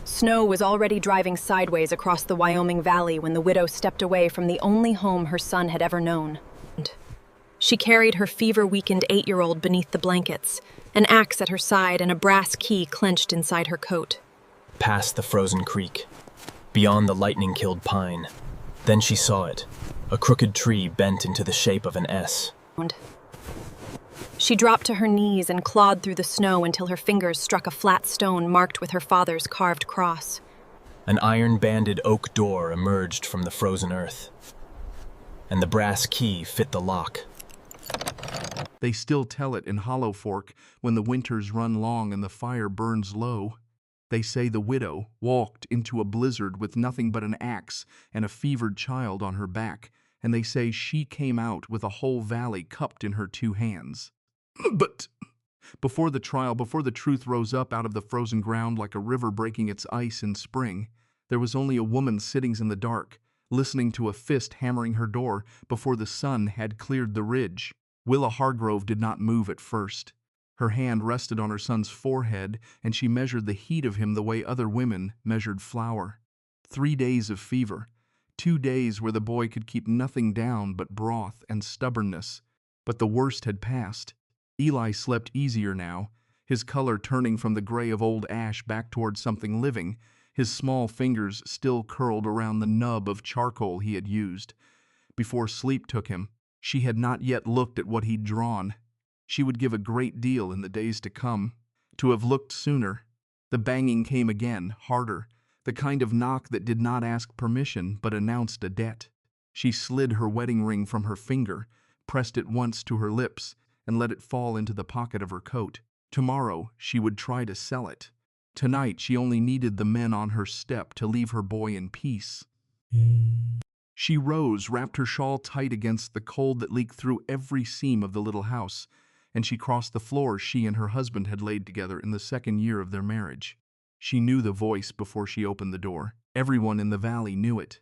Snow was already driving sideways across the Wyoming Valley when the widow stepped away from the only home her son had ever known. She carried her fever-weakened 8-year-old beneath the blankets, an axe at her side and a brass key clenched inside her coat. Past the frozen creek, beyond the lightning-killed pine. Then she saw it, a crooked tree bent into the shape of an S. She dropped to her knees and clawed through the snow until her fingers struck a flat stone marked with her father's carved cross. An iron-banded oak door emerged from the frozen earth, and the brass key fit the lock. They still tell it in Hollow Fork when the winters run long and the fire burns low. They say the widow walked into a blizzard with nothing but an axe and a fevered child on her back, and they say she came out with a whole valley cupped in her 2 hands. But before the trial, before the truth rose up out of the frozen ground like a river breaking its ice in spring, there was only a woman sitting in the dark, listening to a fist hammering her door before the sun had cleared the ridge. Willa Hargrove did not move at first. Her hand rested on her son's forehead, and she measured the heat of him the way other women measured flour. 3 days of fever, 2 days where the boy could keep nothing down but broth and stubbornness. But the worst had passed. Eli slept easier now, his color turning from the gray of old ash back toward something living, his small fingers still curled around the nub of charcoal he had used. Before sleep took him, she had not yet looked at what he'd drawn. She would give a great deal in the days to come to have looked sooner. The banging came again, harder, the kind of knock that did not ask permission but announced a debt. She slid her wedding ring from her finger, pressed it once to her lips, and let it fall into the pocket of her coat. Tomorrow she would try to sell it. Tonight she only needed the men on her step to leave her boy in peace. She rose, wrapped her shawl tight against the cold that leaked through every seam of the little house, and she crossed the floor she and her husband had laid together in the 2nd year of their marriage. She knew the voice before she opened the door. Everyone in the valley knew it.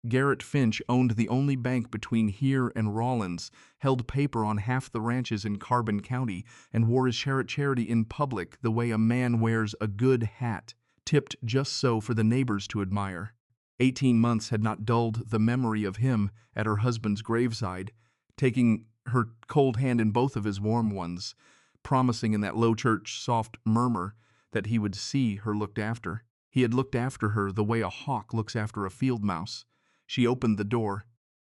Garrett Finch owned the only bank between here and Rawlins, held paper on half the ranches in Carbon County, and wore his charity in public the way a man wears a good hat, tipped just so for the neighbors to admire. 18 months had not dulled the memory of him at her husband's graveside, taking her cold hand in both of his warm ones, promising in that low church soft murmur that he would see her looked after. He had looked after her the way a hawk looks after a field mouse. She opened the door.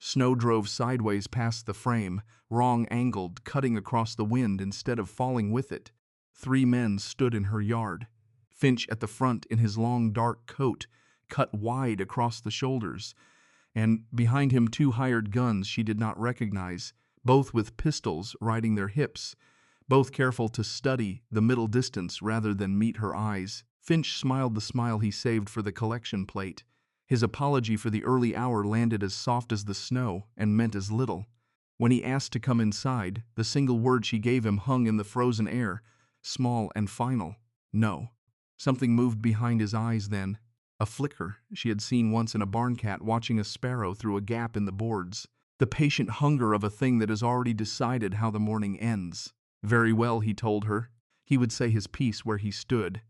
Snow drove sideways past the frame, wrong-angled, cutting across the wind instead of falling with it. 3 men stood in her yard. Finch at the front in his long dark coat, cut wide across the shoulders, and behind him 2 hired guns she did not recognize, both with pistols riding their hips, both careful to study the middle distance rather than meet her eyes. Finch smiled the smile he saved for the collection plate. His apology for the early hour landed as soft as the snow and meant as little. When he asked to come inside, the single word she gave him hung in the frozen air, small and final. No. Something moved behind his eyes then. A flicker she had seen once in a barn cat watching a sparrow through a gap in the boards. The patient hunger of a thing that has already decided how the morning ends. Very well, he told her. He would say his piece where he stood.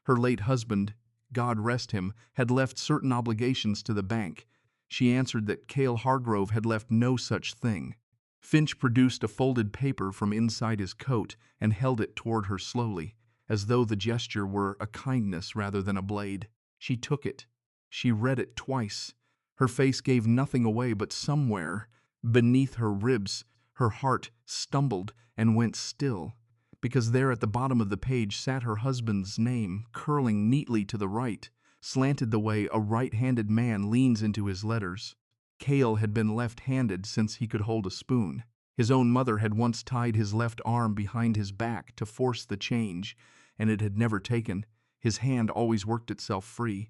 Her late husband, God rest him, had left certain obligations to the bank. She answered that Cale Hargrove had left no such thing. Finch produced a folded paper from inside his coat and held it toward her slowly, as though the gesture were a kindness rather than a blade. She took it. She read it twice. Her face gave nothing away, but somewhere, beneath her ribs, her heart stumbled and went still, because there at the bottom of the page sat her husband's name, curling neatly to the right, slanted the way a right-handed man leans into his letters. Cale had been left-handed since he could hold a spoon. His own mother had once tied his left arm behind his back to force the change, and it had never taken. His hand always worked itself free.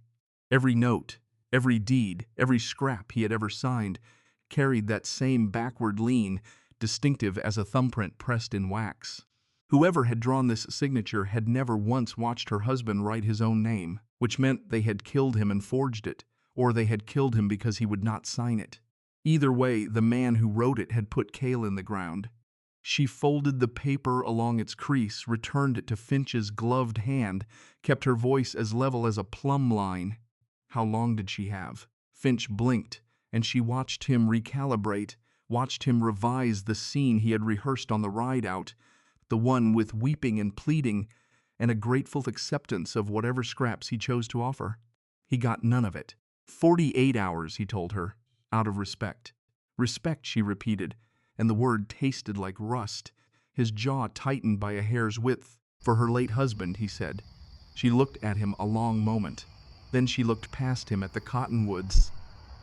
Every note, every deed, every scrap he had ever signed carried that same backward lean, distinctive as a thumbprint pressed in wax. Whoever had drawn this signature had never once watched her husband write his own name, which meant they had killed him and forged it, or they had killed him because he would not sign it. Either way, the man who wrote it had put Cale in the ground. She folded the paper along its crease, returned it to Finch's gloved hand, kept her voice as level as a plumb line. How long did she have? Finch blinked, and she watched him recalibrate, watched him revise the scene he had rehearsed on the ride out, the one with weeping and pleading, and a grateful acceptance of whatever scraps he chose to offer. He got none of it. 48 hours, he told her, out of respect. Respect, she repeated, and the word tasted like rust. His jaw tightened by a hair's width. For her late husband, he said. She looked at him a long moment. Then she looked past him at the cottonwoods,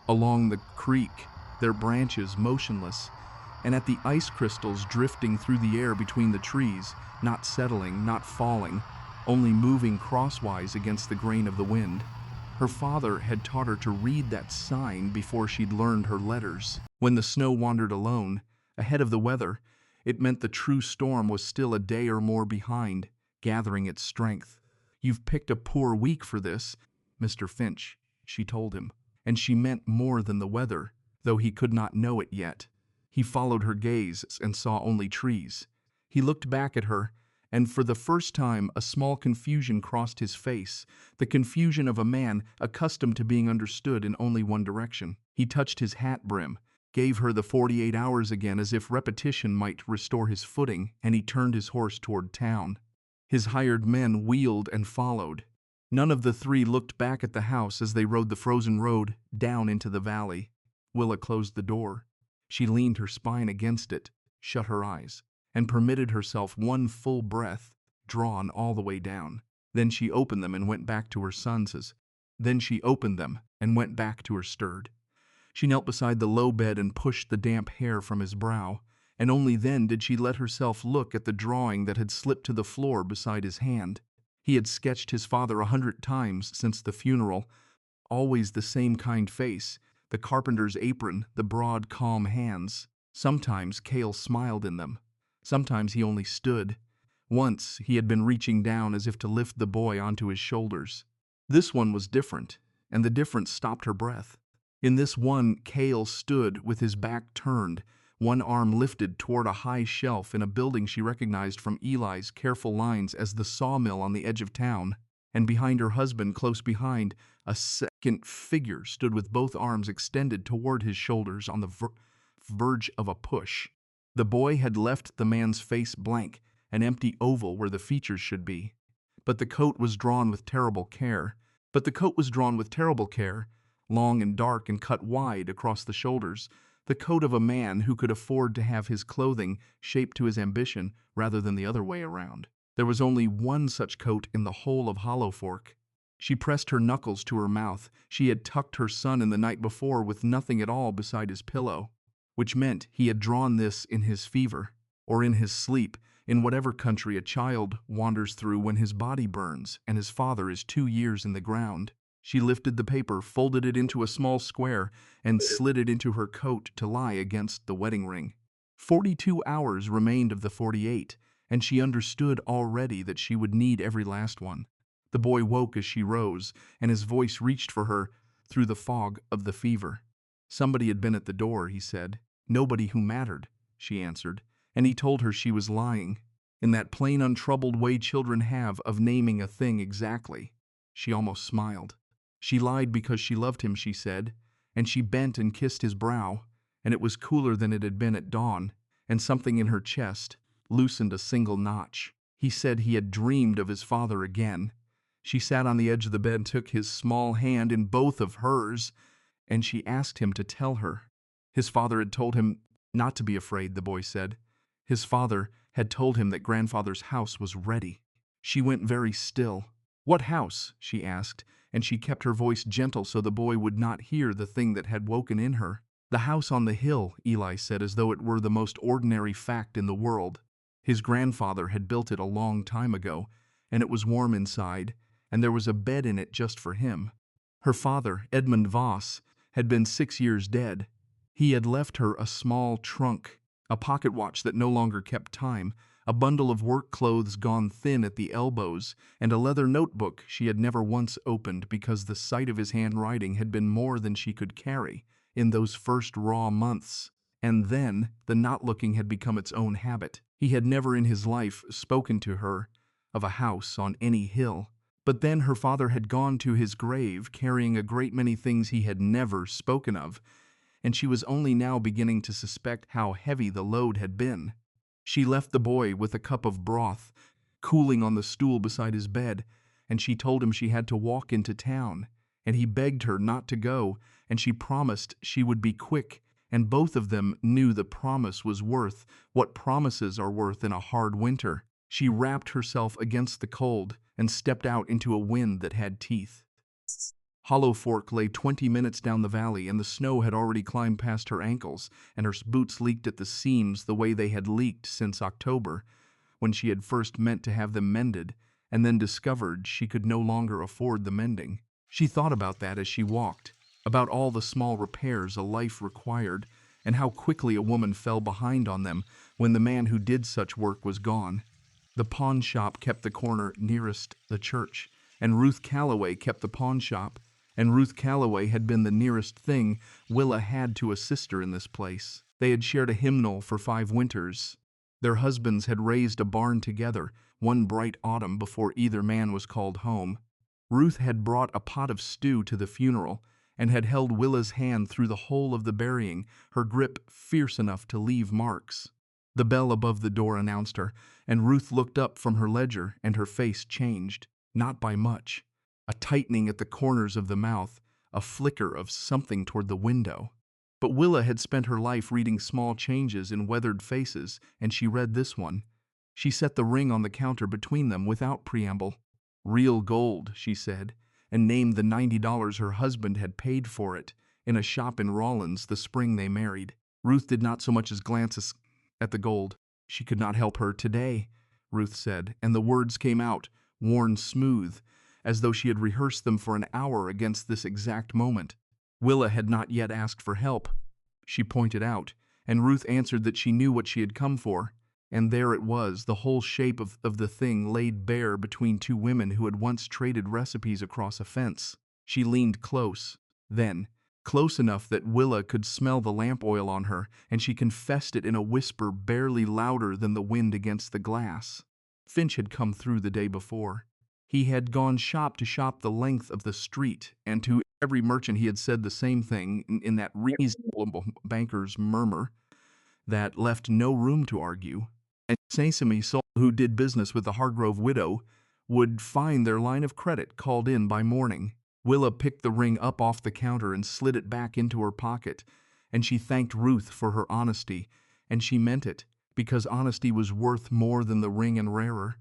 along the creek, their branches motionless, and at the ice crystals drifting through the air between the trees, not settling, not falling, only moving crosswise against the grain of the wind. Her father had taught her to read that sign before she'd learned her letters. When the snow wandered alone, ahead of the weather, it meant the true storm was still a day or more behind, gathering its strength. "You've picked a poor week for this, Mr. Finch," she told him, and she meant more than the weather, though he could not know it yet. He followed her gaze and saw only trees. He looked back at her, and for the first time a small confusion crossed his face, the confusion of a man accustomed to being understood in only one direction. He touched his hat brim, gave her the 48 hours again as if repetition might restore his footing, and he turned his horse toward town. His hired men wheeled and followed. None of the three looked back at the house as they rode the frozen road down into the valley. Willa closed the door. She leaned her spine against it, shut her eyes, and permitted herself one full breath, drawn all the way down. Then she opened them and went back to her son's. Then she opened them and went back to her stirred. She knelt beside the low bed and pushed the damp hair from his brow, and only then did she let herself look at the drawing that had slipped to the floor beside his hand. He had sketched his father 100 times since the funeral, always the same kind face, the carpenter's apron, the broad, calm hands. Sometimes Cale smiled in them. Sometimes he only stood. Once he had been reaching down as if to lift the boy onto his shoulders. This one was different, and the difference stopped her breath. In this one, Cale stood with his back turned, one arm lifted toward a high shelf in a building she recognized from Eli's careful lines as the sawmill on the edge of town, and behind her husband, close behind, a second figure stood with both arms extended toward his shoulders on the verge of a push. The boy had left the man's face blank, an empty oval where the features should be. But the coat was drawn with terrible care. Long and dark and cut wide across the shoulders, the coat of a man who could afford to have his clothing shaped to his ambition rather than the other way around. There was only one such coat in the whole of Hollow Fork. She pressed her knuckles to her mouth. She had tucked her son in the night before with nothing at all beside his pillow, which meant he had drawn this in his fever, or in his sleep, in whatever country a child wanders through when his body burns and his father is 2 years in the ground. She lifted the paper, folded it into a small square, and slid it into her coat to lie against the wedding ring. 42 hours remained of the 48, and she understood already that she would need every last one. The boy woke as she rose, and his voice reached for her through the fog of the fever. Somebody had been at the door, he said. Nobody who mattered, she answered, and he told her she was lying, in that plain, untroubled way children have of naming a thing exactly. She almost smiled. She lied because she loved him, she said, and she bent and kissed his brow, and it was cooler than it had been at dawn, and something in her chest loosened a single notch. He said he had dreamed of his father again. She sat on the edge of the bed, took his small hand in both of hers, and she asked him to tell her. His father had told him not to be afraid, the boy said. His father had told him that grandfather's house was ready. She went very still. "What house?" she asked, and she kept her voice gentle so the boy would not hear the thing that had woken in her. "The house on the hill," Eli said, as though it were the most ordinary fact in the world. His grandfather had built it a long time ago, and it was warm inside, and there was a bed in it just for him. Her father, Edmund Voss, had been 6 years dead. He had left her a small trunk, a pocket watch that no longer kept time, a bundle of work clothes gone thin at the elbows, and a leather notebook she had never once opened because the sight of his handwriting had been more than she could carry in those first raw months. And then the not looking had become its own habit. He had never in his life spoken to her of a house on any hill. But then her father had gone to his grave carrying a great many things he had never spoken of, and she was only now beginning to suspect how heavy the load had been. She left the boy with a cup of broth, cooling on the stool beside his bed, and she told him she had to walk into town, and he begged her not to go, and she promised she would be quick, and both of them knew the promise was worth what promises are worth in a hard winter. She wrapped herself against the cold and stepped out into a wind that had teeth. Hollow Fork lay 20 minutes down the valley, and the snow had already climbed past her ankles, and her boots leaked at the seams the way they had leaked since October, when she had first meant to have them mended, and then discovered she could no longer afford the mending. She thought about that as she walked, about all the small repairs a life required, and how quickly a woman fell behind on them when the man who did such work was gone. The pawn shop kept the corner nearest the church, and Ruth Calloway kept the pawn shop, and Ruth Calloway had been the nearest thing Willa had to a sister in this place. They had shared a hymnal for 5 winters. Their husbands had raised a barn together one bright autumn before either man was called home. Ruth had brought a pot of stew to the funeral and had held Willa's hand through the whole of the burying, her grip fierce enough to leave marks. The bell above the door announced her, and Ruth looked up from her ledger, and her face changed, not by much. A tightening at the corners of the mouth, a flicker of something toward the window. But Willa had spent her life reading small changes in weathered faces, and she read this one. She set the ring on the counter between them without preamble. "Real gold," she said, and named the $90 her husband had paid for it in a shop in Rawlins the spring they married. Ruth did not so much as glance at the gold. "She could not help her today," Ruth said, and the words came out, worn smooth, as though she had rehearsed them for an hour against this exact moment. Willa had not yet asked for help, she pointed out, and Ruth answered that she knew what she had come for. And there it was, the whole shape of the thing laid bare between 2 women who had once traded recipes across a fence. She leaned close, then, close enough that Willa could smell the lamp oil on her, and she confessed it in a whisper barely louder than the wind against the glass. Finch had come through the day before. He had gone shop to shop the length of the street, and to every merchant he had said the same thing in that reasonable banker's murmur that left no room to argue. And Sesame Soul, who did business with the Hargrove widow, would find their line of credit called in by morning. Willa picked the ring up off the counter and slid it back into her pocket, and she thanked Ruth for her honesty, and she meant it, because honesty was worth more than the ring and rarer.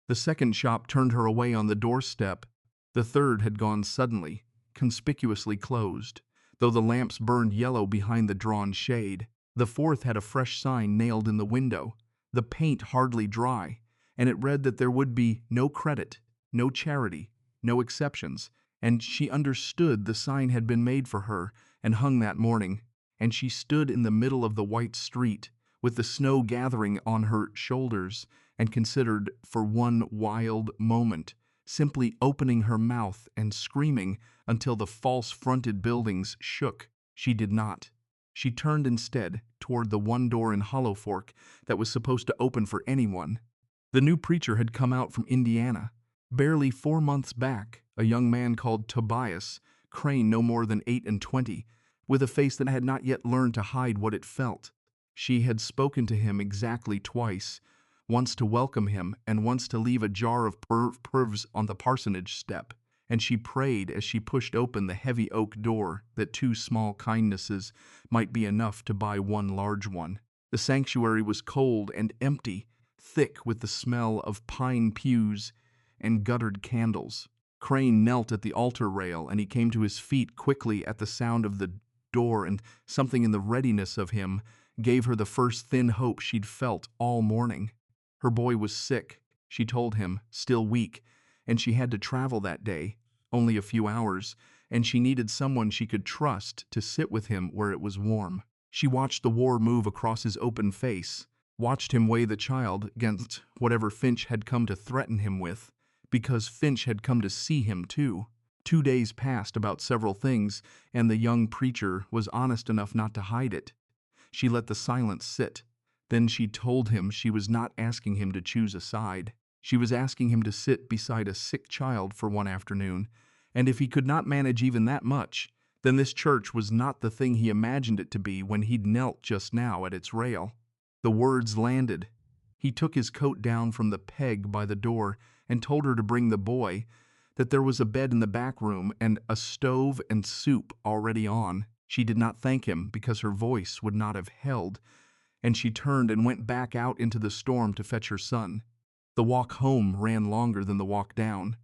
The second shop turned her away on the doorstep. The third had gone suddenly, conspicuously closed, though the lamps burned yellow behind the drawn shade. The fourth had a fresh sign nailed in the window, the paint hardly dry, and it read that there would be no credit, no charity, no exceptions, and she understood the sign had been made for her and hung that morning, and she stood in the middle of the white street, with the snow gathering on her shoulders, and considered for one wild moment, simply opening her mouth and screaming until the false-fronted buildings shook. She did not. She turned instead toward the one door in Hollow Fork that was supposed to open for anyone. The new preacher had come out from Indiana. Barely 4 months back, a young man called Tobias Crane, no more than 28, with a face that had not yet learned to hide what it felt. She had spoken to him exactly twice, once to welcome him and once to leave a jar of preserves on the parsonage step, and she prayed as she pushed open the heavy oak door that 2 small kindnesses might be enough to buy 1 large one. The sanctuary was cold and empty, thick with the smell of pine pews and guttered candles. Crane knelt at the altar rail, and he came to his feet quickly at the sound of the door, and something in the readiness of him gave her the first thin hope she'd felt all morning. Her boy was sick, she told him, still weak, and she had to travel that day, only a few hours, and she needed someone she could trust to sit with him where it was warm. She watched the war move across his open face, watched him weigh the child against whatever Finch had come to threaten him with, because Finch had come to see him too. 2 days passed about several things, and the young preacher was honest enough not to hide it. She let the silence sit. Then she told him she was not asking him to choose a side. She was asking him to sit beside a sick child for one afternoon, and if he could not manage even that much, then this church was not the thing he imagined it to be when he'd knelt just now at its rail. The words landed. He took his coat down from the peg by the door and told her to bring the boy, that there was a bed in the back room and a stove and soup already on. She did not thank him because her voice would not have held, and she turned and went back out into the storm to fetch her son. The walk home ran longer than the walk down.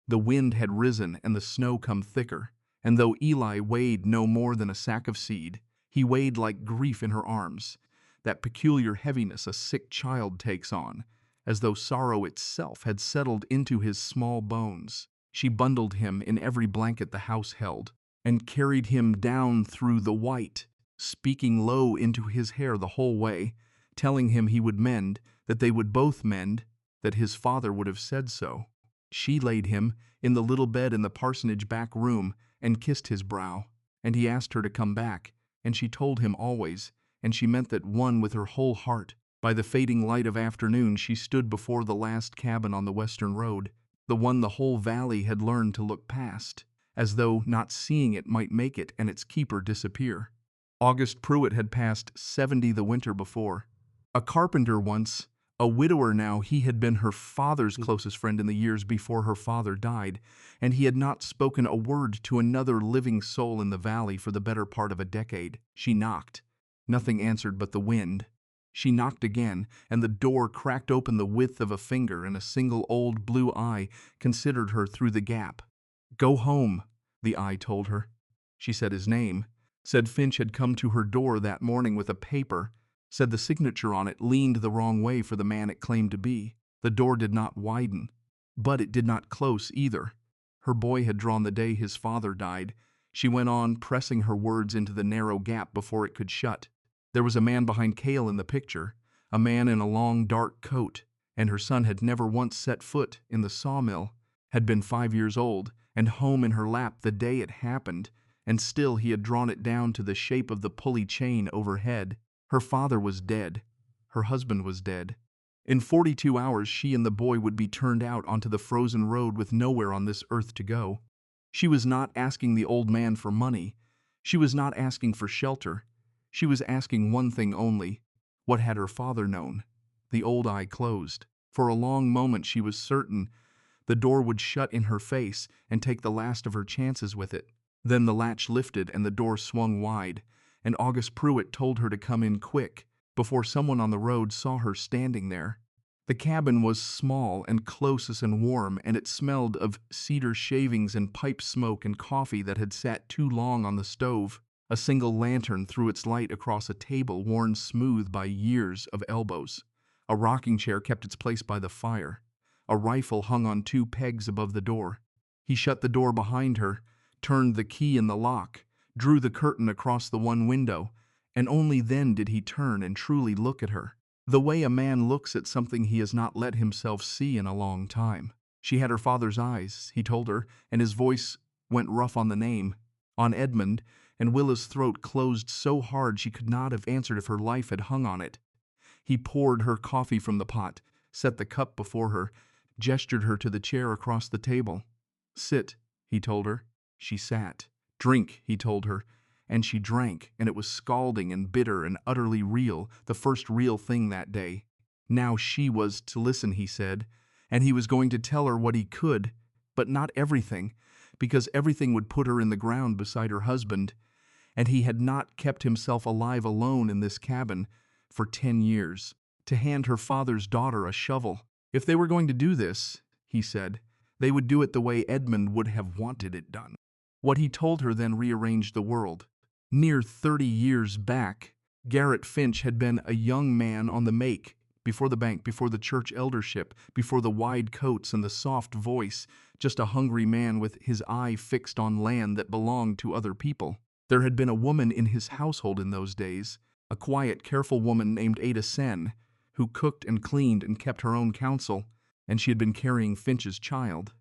The wind had risen and the snow come thicker, and though Eli weighed no more than a sack of seed, he weighed like grief in her arms, that peculiar heaviness a sick child takes on, as though sorrow itself had settled into his small bones. She bundled him in every blanket the house held, and carried him down through the white, speaking low into his hair the whole way, telling him he would mend, that they would both mend, that his father would have said so. She laid him in the little bed in the parsonage back room and kissed his brow, and he asked her to come back, and she told him always, and she meant that one with her whole heart. By the fading light of afternoon she stood before the last cabin on the western road, the one the whole valley had learned to look past, as though not seeing it might make it and its keeper disappear. August Pruitt had passed 70 the winter before. A carpenter once, a widower now, he had been her father's closest friend in the years before her father died, and he had not spoken a word to another living soul in the valley for the better part of a decade. She knocked. Nothing answered but the wind. She knocked again, and the door cracked open the width of a finger, and a single old blue eye considered her through the gap. "Go home," the eye told her. She said his name, said Finch had come to her door that morning with a paper, said the signature on it leaned the wrong way for the man it claimed to be. The door did not widen, but it did not close either. Her boy had drawn the day his father died. She went on, pressing her words into the narrow gap before it could shut. There was a man behind Cale in the picture, a man in a long dark coat, and her son had never once set foot in the sawmill, had been 5 years old, and home in her lap the day it happened, and still he had drawn it down to the shape of the pulley chain overhead. Her father was dead. Her husband was dead. In 42 hours she and the boy would be turned out onto the frozen road with nowhere on this earth to go. She was not asking the old man for money. She was not asking for shelter. She was asking one thing only. What had her father known? The old eye closed. For a long moment she was certain the door would shut in her face and take the last of her chances with it. Then the latch lifted and the door swung wide, and August Pruitt told her to come in quick, before someone on the road saw her standing there. The cabin was small and close and warm, and it smelled of cedar shavings and pipe smoke and coffee that had sat too long on the stove. A single lantern threw its light across a table worn smooth by years of elbows. A rocking chair kept its place by the fire. A rifle hung on 2 pegs above the door. He shut the door behind her, turned the key in the lock, drew the curtain across the one window, and only then did he turn and truly look at her, the way a man looks at something he has not let himself see in a long time. She had her father's eyes, he told her, and his voice went rough on the name, on Edmund, and Willa's throat closed so hard she could not have answered if her life had hung on it. He poured her coffee from the pot, set the cup before her, gestured her to the chair across the table. "Sit," he told her. She sat. "Drink," he told her, and she drank, and it was scalding and bitter and utterly real, the first real thing that day. Now she was to listen, he said, and he was going to tell her what he could, but not everything, because everything would put her in the ground beside her husband, and he had not kept himself alive alone in this cabin for 10 years. To hand her father's daughter a shovel. If they were going to do this, he said, they would do it the way Edmund would have wanted it done. What he told her then rearranged the world. Near 30 years back, Garrett Finch had been a young man on the make, before the bank, before the church eldership, before the wide coats and the soft voice, just a hungry man with his eye fixed on land that belonged to other people. There had been a woman in his household in those days, a quiet, careful woman named Ada Sen, who cooked and cleaned and kept her own counsel, and she had been carrying Finch's child.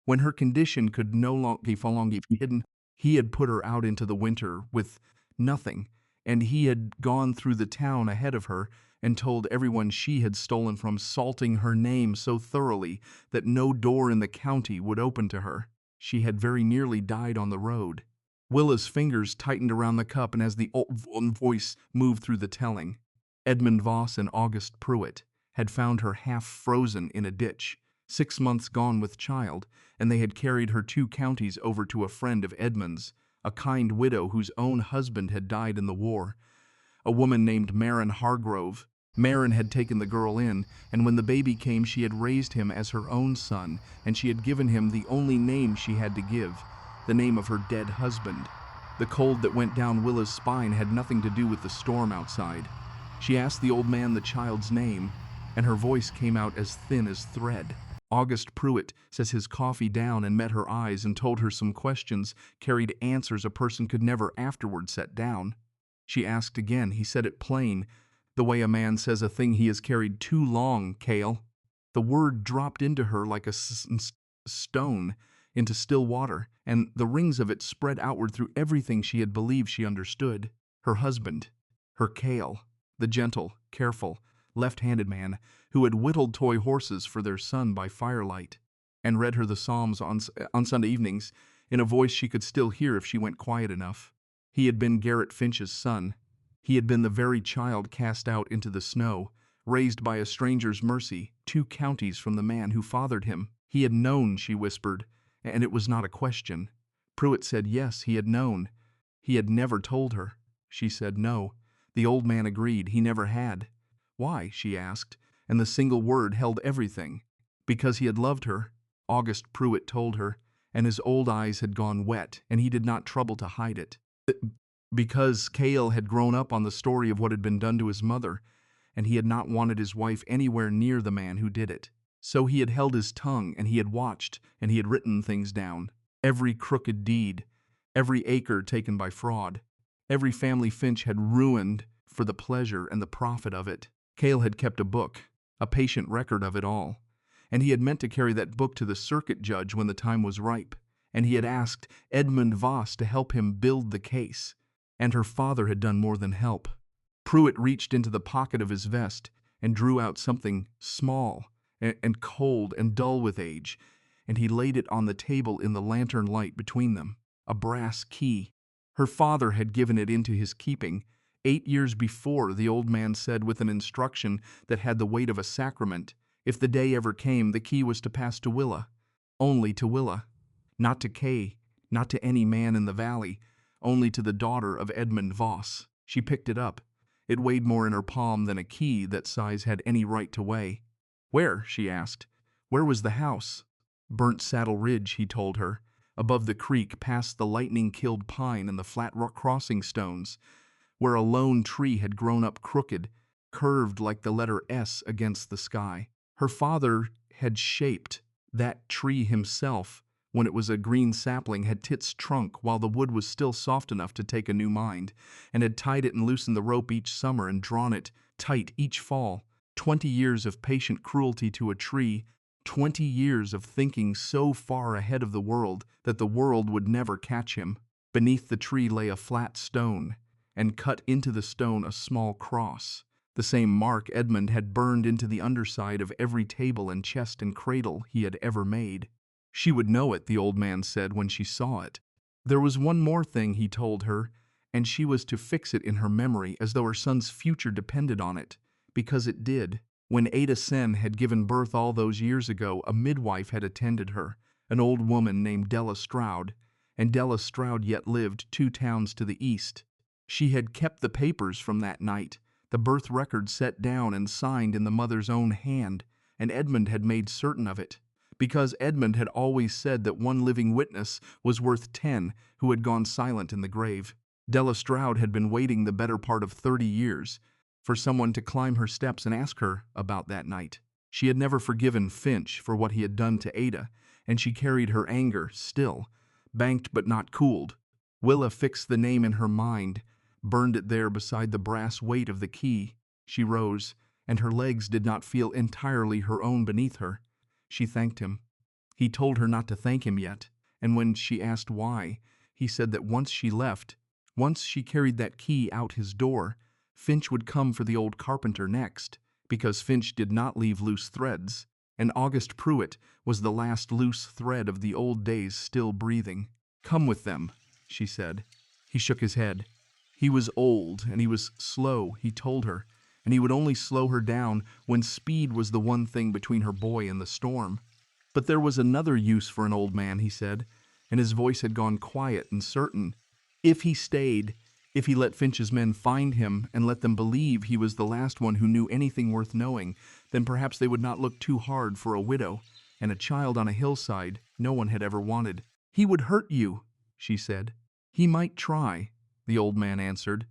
When her condition could no longer be hidden, he had put her out into the winter with nothing, and he had gone through the town ahead of her and told everyone she had stolen from, salting her name so thoroughly that no door in the county would open to her. She had very nearly died on the road. Willa's fingers tightened around the cup, and as the old voice moved through the telling, Edmund Voss and August Pruitt had found her half frozen in a ditch, 6 months gone with child, and they had carried her 2 counties over to a friend of Edmund's, a kind widow whose own husband had died in the war, a woman named Willa Hargrove. Marin had taken the girl in, and when the baby came she had raised him as her own son, and she had given him the only name she had to give, the name of her dead husband. The cold that went down Willa's spine had nothing to do with the storm outside. She asked the old man the child's name, and her voice came out as thin as thread. August Pruitt set his coffee down and met her eyes and told her some questions carried answers a person could never afterward set down. She asked again. He said it plain, the way a man says a thing he has carried too long, Cale. The word dropped into her like a stone into still water, and the rings of it spread outward through everything she had believed she understood. Her husband, her Cale, the gentle, careful, left-handed man who had whittled toy horses for their son by firelight and read her the Psalms on Sunday evenings in a voice she could still hear if she went quiet enough. He had been Garrett Finch's son. He had been the very child cast out into the snow, raised by a stranger's mercy, 2 counties from the man who fathered him. He had known, she whispered, and it was not a question. Pruitt said yes, he had known. He had never told her. She said no. The old man agreed, he never had. Why, she asked, and the single word held everything. Because he had loved her, August Pruitt told her, and his old eyes had gone wet, and he did not trouble to hide it. Because Cale had grown up on the story of what had been done to his mother, and he had not wanted his wife anywhere near the man who did it. So he had held his tongue, and he had watched, and he had written things down. Every crooked deed, every acre taken by fraud, every family Finch had ruined for the pleasure and the profit of it. Cale had kept a book, a patient record of it all, and he had meant to carry that book to the circuit judge when the time was ripe, and he had asked Edmund Voss to help him build the case, and her father had done more than help. Pruitt reached into the pocket of his vest and drew out something small and cold and dull with age, and he laid it on the table in the lantern light between them, a brass key. Her father had given it into his keeping 8 years before, the old man said with an instruction that had the weight of a sacrament. If the day ever came, the key was to pass to Willa, only to Willa, not to Kay, not to any man in the valley, only to the daughter of Edmund Voss. She picked it up. It weighed more in her palm than a key that size had any right to weigh. Where? She asked. Where was the house? Burnt Saddle Ridge, he told her, above the creek, past the lightning-killed pine and the flat rock crossing stones, where a lone tree had grown up crooked, curved like the letter S against the sky. Her father had shaped that tree himself when it was a green sapling, had its trunk while the wood was still soft enough to take a new mind, and had tied it and loosened the rope each summer and drawn it tight each fall. 20 years of patient cruelty to a tree, 20 years of thinking so far ahead of the world that the world would never catch him. Beneath the tree lay a flat stone, and cut into the stone a small cross, the same mark Edmund had burned into the underside of every table and chest and cradle he had ever made. She would know it, the old man said, when she saw it. There was one more thing, he told her, and she was to fix it in her memory as though her son's future depended on it, because it did. When Ada Sen had given birth all those years ago, a midwife had attended her, an old woman named Della Stroud, and Della Stroud yet lived 2 towns to the east. She had kept the papers from that night, the birth record set down and signed in the mother's own hand, and Edmund had made certain of it, because Edmund had always said that 1 living witness was worth 10 who had gone silent in the grave. Della Stroud had been waiting the better part of 30 years for someone to climb her steps and ask her about that night. She had never forgiven Finch for what he had done to Ada, and she carried her anger still, banked but not cooled. Willa fixed the name in her mind, burned it there beside the brass weight of the key. She rose, and her legs did not feel entirely her own beneath her. She thanked him. He told her not to thank him yet, and when she asked why, he said that once she left, Once she carried that key out his door, Finch would come for the old carpenter next, because Finch did not leave loose threads, and August Pruitt was the last loose thread of the old days still breathing. "Come with them," she said. He shook his head. He was old, and he was slow, he told her, and he would only slow her down when speed was the one thing between her boy and the storm. But there was another use for an old man, he said, and his voice had gone quiet and certain. If he stayed, if he let Finch's men find him and let them believe he was the last one who knew anything worth knowing, then perhaps they would not look too hard for a widow and a child on a hillside no one had ever wanted. "He would hurt you," she said. "He might try," the old man answered,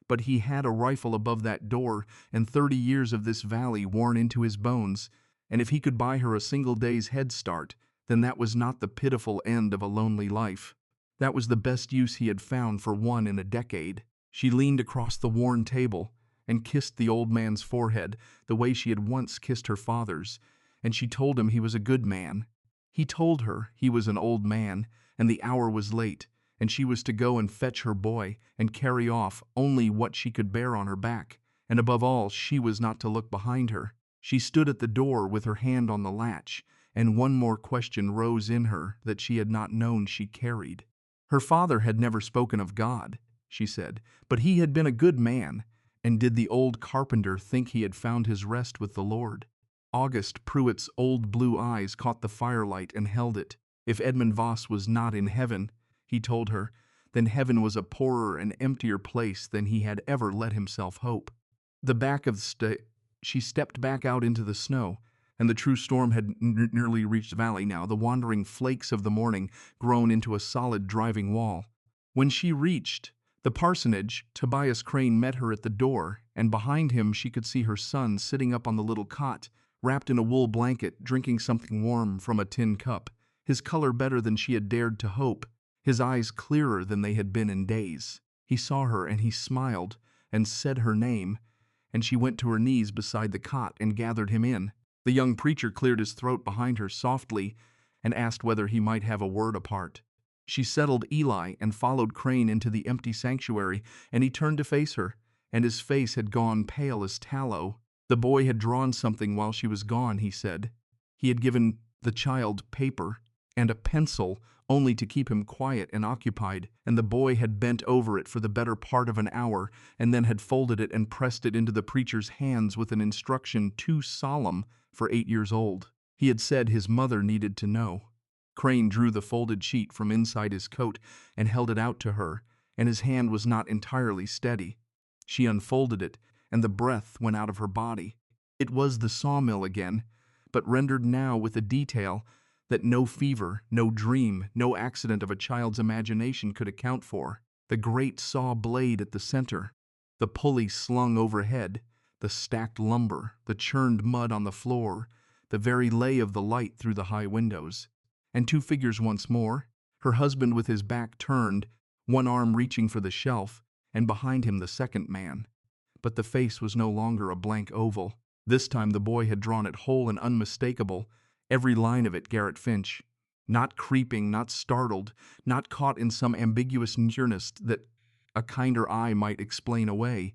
"but he had a rifle above that door and 30 years of this valley worn into his bones, and if he could buy her a single day's head start, then that was not the pitiful end of a lonely life. That was the best use he had found for one in a decade." She leaned across the worn table and kissed the old man's forehead the way she had once kissed her father's, and she told him he was a good man. He told her he was an old man, and the hour was late, and she was to go and fetch her boy and carry off only what she could bear on her back, and above all she was not to look behind her. She stood at the door with her hand on the latch, and one more question rose in her that she had not known she carried. Her father had never spoken of God, she said, but he had been a good man, and did the old carpenter think he had found his rest with the Lord? August Pruitt's old blue eyes caught the firelight and held it. If Edmund Voss was not in heaven, he told her, then heaven was a poorer and emptier place than he had ever let himself hope. She stepped back out into the snow, and the true storm had nearly reached the valley now, the wandering flakes of the morning grown into a solid driving wall. When she reached the parsonage, Tobias Crane met her at the door, and behind him she could see her son sitting up on the little cot, wrapped in a wool blanket, drinking something warm from a tin cup, his color better than she had dared to hope, his eyes clearer than they had been in days. He saw her, and he smiled, and said her name, and she went to her knees beside the cot and gathered him in. The young preacher cleared his throat behind her softly and asked whether he might have a word apart. She settled Eli and followed Crane into the empty sanctuary, and he turned to face her, and his face had gone pale as tallow. The boy had drawn something while she was gone, he said. He had given the child paper and a pencil only to keep him quiet and occupied, and the boy had bent over it for the better part of an hour and then had folded it and pressed it into the preacher's hands with an instruction too solemn for 8 years old. He had said his mother needed to know. Crane drew the folded sheet from inside his coat and held it out to her, and his hand was not entirely steady. She unfolded it, and the breath went out of her body. It was the sawmill again, but rendered now with a detail that no fever, no dream, no accident of a child's imagination could account for. The great saw blade at the center, the pulley slung overhead, the stacked lumber, the churned mud on the floor, the very lay of the light through the high windows. And 2 figures once more, her husband with his back turned, one arm reaching for the shelf, and behind him the second man. But the face was no longer a blank oval. This time the boy had drawn it whole and unmistakable, every line of it Garrett Finch. Not creeping, not startled, not caught in some ambiguous nearness that a kinder eye might explain away.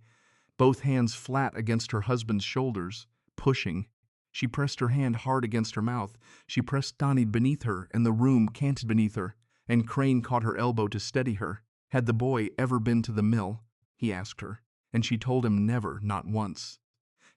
Both hands flat against her husband's shoulders, pushing. She pressed her hand hard against her mouth. She pressed Donnie beneath her, and the room canted beneath her, and Crane caught her elbow to steady her. Had the boy ever been to the mill? He asked her, and she told him never, not once.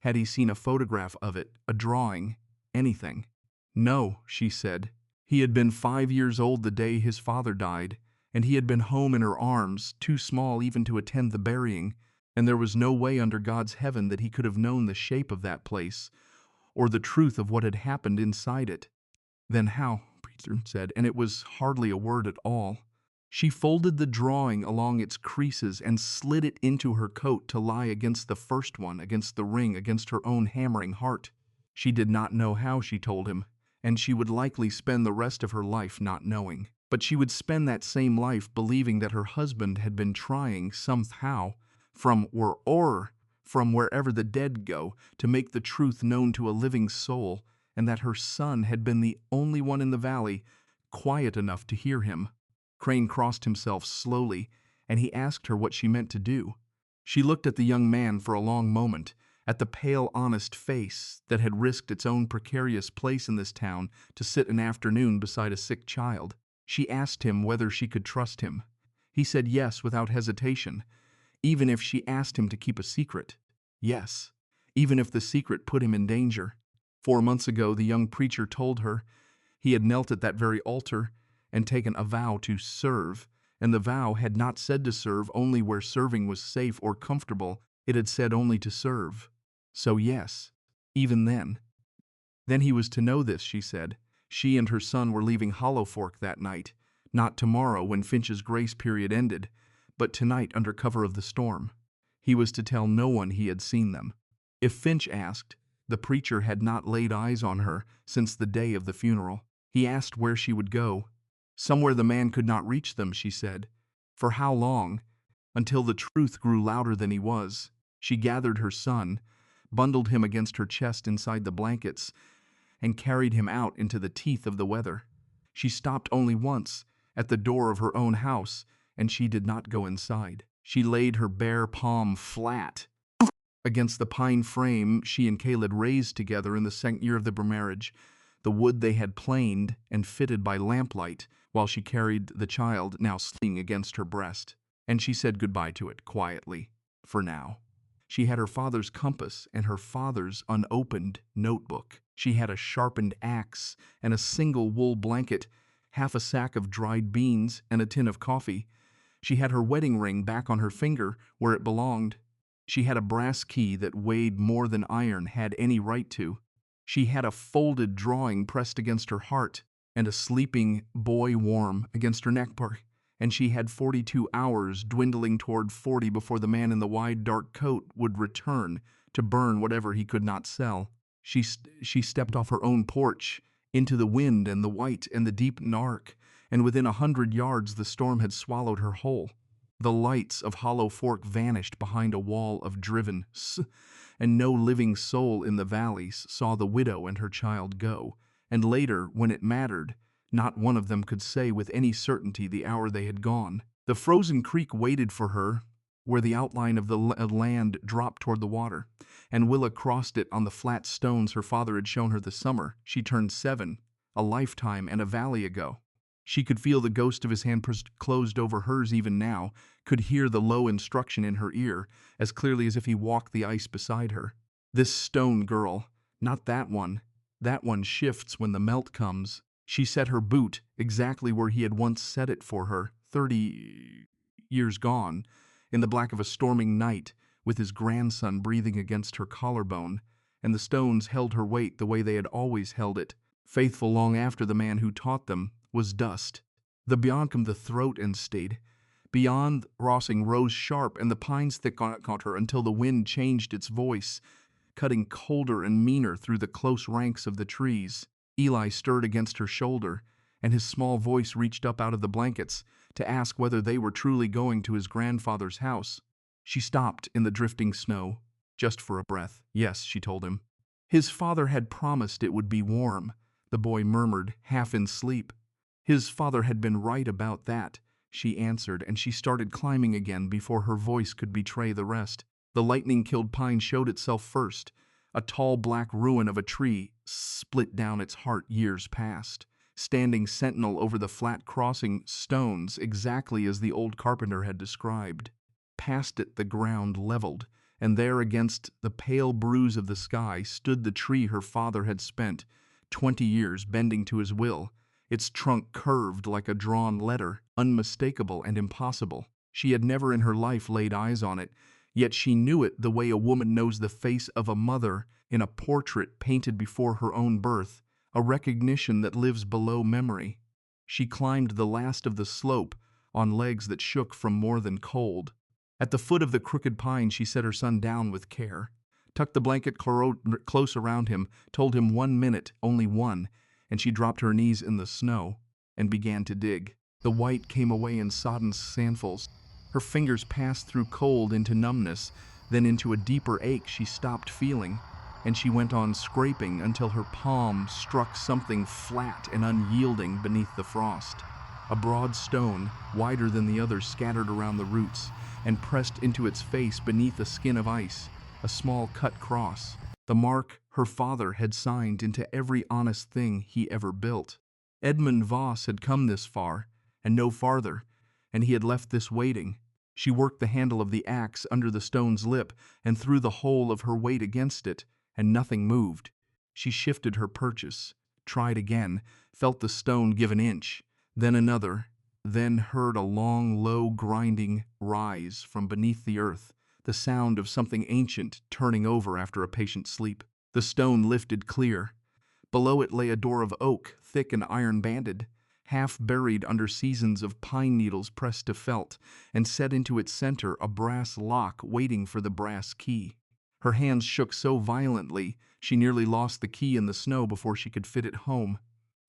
Had he seen a photograph of it, a drawing, anything? No, she said. He had been 5 years old the day his father died, and he had been home in her arms, too small even to attend the burying, and there was no way under God's heaven that he could have known the shape of that place, or the truth of what had happened inside it. Then how, preacher said, and it was hardly a word at all. She folded the drawing along its creases and slid it into her coat to lie against the first one, against the ring, against her own hammering heart. She did not know how, she told him, and she would likely spend the rest of her life not knowing. But she would spend that same life believing that her husband had been trying somehow, from wherever the dead go, to make the truth known to a living soul, and that her son had been the only one in the valley quiet enough to hear him. Crane crossed himself slowly and he asked her what she meant to do. She looked at the young man for a long moment, at the pale, honest face that had risked its own precarious place in this town to sit an afternoon beside a sick child. She asked him whether she could trust him. He said yes without hesitation, even if she asked him to keep a secret. Yes, even if the secret put him in danger. 4 months ago, the young preacher told her he had knelt at that very altar and taken a vow to serve, and the vow had not said to serve only where serving was safe or comfortable. It had said only to serve. So yes, even then. Then he was to know this, she said. She and her son were leaving Hollow Fork that night, not tomorrow when Finch's grace period ended, but tonight under cover of the storm. He was to tell no one he had seen them. If Finch asked, the preacher had not laid eyes on her since the day of the funeral. He asked where she would go. Somewhere the man could not reach them, she said. For how long? Until the truth grew louder than he was. She gathered her son, bundled him against her chest inside the blankets, and carried him out into the teeth of the weather. She stopped only once, at the door of her own house, and she did not go inside. She laid her bare palm flat against the pine frame she and Cale had raised together in the second year of their marriage, the wood they had planed and fitted by lamplight, while she carried the child, now sleeping against her breast. And she said goodbye to it, quietly, for now. She had her father's compass and her father's unopened notebook. She had a sharpened axe and a single wool blanket, half a sack of dried beans and a tin of coffee. She had her wedding ring back on her finger where it belonged. She had a brass key that weighed more than iron had any right to. She had a folded drawing pressed against her heart and a sleeping boy warm against her neck. And she had 42 hours dwindling toward 40 before the man in the wide dark coat would return to burn whatever he could not sell. She stepped off her own porch into the wind and the white and the deep narc, and within 100 yards the storm had swallowed her whole. The lights of Hollow Fork vanished behind a wall of driven and no living soul in the valleys saw the widow and her child go, and later, when it mattered, not one of them could say with any certainty the hour they had gone. The frozen creek waited for her where the outline of the land dropped toward the water, and Willa crossed it on the flat stones her father had shown her the summer she turned 7, a lifetime and a valley ago. She could feel the ghost of his hand closed over hers even now, could hear the low instruction in her ear, as clearly as if he walked the ice beside her. This stone girl, not that one. That one shifts when the melt comes. She set her boot exactly where he had once set it for her, 30 years gone, in the black of a storming night, with his grandson breathing against her collarbone, and the stones held her weight the way they had always held it, faithful long after the man who taught them was dust. The beyond came the throat and stayed. Beyond, Rossing rose sharp, and the pines thick caught her until the wind changed its voice, cutting colder and meaner through the close ranks of the trees. Eli stirred against her shoulder, and his small voice reached up out of the blankets to ask whether they were truly going to his grandfather's house. She stopped in the drifting snow, just for a breath. Yes, she told him. His father had promised it would be warm, the boy murmured, half in sleep. His father had been right about that, she answered, and she started climbing again before her voice could betray the rest. The lightning-killed pine showed itself first, a tall black ruin of a tree split down its heart years past, standing sentinel over the flat crossing stones exactly as the old carpenter had described. Past it the ground leveled, and there against the pale bruise of the sky stood the tree her father had spent 20 years bending to his will, its trunk curved like a drawn letter, unmistakable and impossible. She had never in her life laid eyes on it, yet she knew it the way a woman knows the face of a mother in a portrait painted before her own birth, a recognition that lives below memory. She climbed the last of the slope on legs that shook from more than cold. At the foot of the crooked pine she set her son down with care, tucked the blanket close around him, told him 1 minute, only one, and she dropped her knees in the snow and began to dig. The white came away in sodden sandfuls. Her fingers passed through cold into numbness, then into a deeper ache she stopped feeling, and she went on scraping until her palm struck something flat and unyielding beneath the frost. A broad stone, wider than the others, scattered around the roots and pressed into its face beneath a skin of ice, a small cut cross, the mark her father had signed into every honest thing he ever built. Edmund Voss had come this far, and no farther, and he had left this waiting. She worked the handle of the axe under the stone's lip and threw the whole of her weight against it, and nothing moved. She shifted her purchase, tried again, felt the stone give an inch, then another, then heard a long, low grinding rise from beneath the earth, the sound of something ancient turning over after a patient sleep. The stone lifted clear. Below it lay a door of oak, thick and iron-banded, half buried under seasons of pine needles pressed to felt, and set into its center a brass lock waiting for the brass key. Her hands shook so violently she nearly lost the key in the snow before she could fit it home.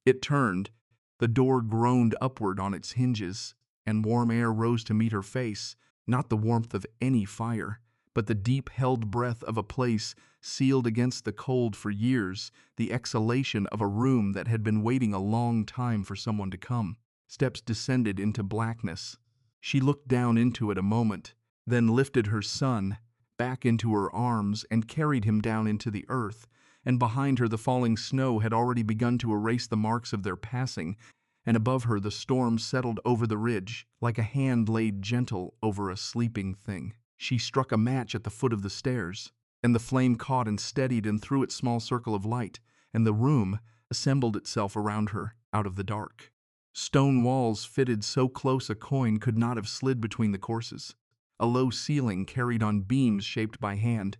It turned. The door groaned upward on its hinges, and warm air rose to meet her face, not the warmth of any fire, but the deep-held breath of a place sealed against the cold for years, the exhalation of a room that had been waiting a long time for someone to come. Steps descended into blackness. She looked down into it a moment, then lifted her son back into her arms and carried him down into the earth, and behind her the falling snow had already begun to erase the marks of their passing, and above her the storm settled over the ridge, like a hand laid gentle over a sleeping thing. She struck a match at the foot of the stairs, and the flame caught and steadied and threw its small circle of light, and the room assembled itself around her out of the dark. Stone walls fitted so close a coin could not have slid between the courses. A low ceiling carried on beams shaped by hand.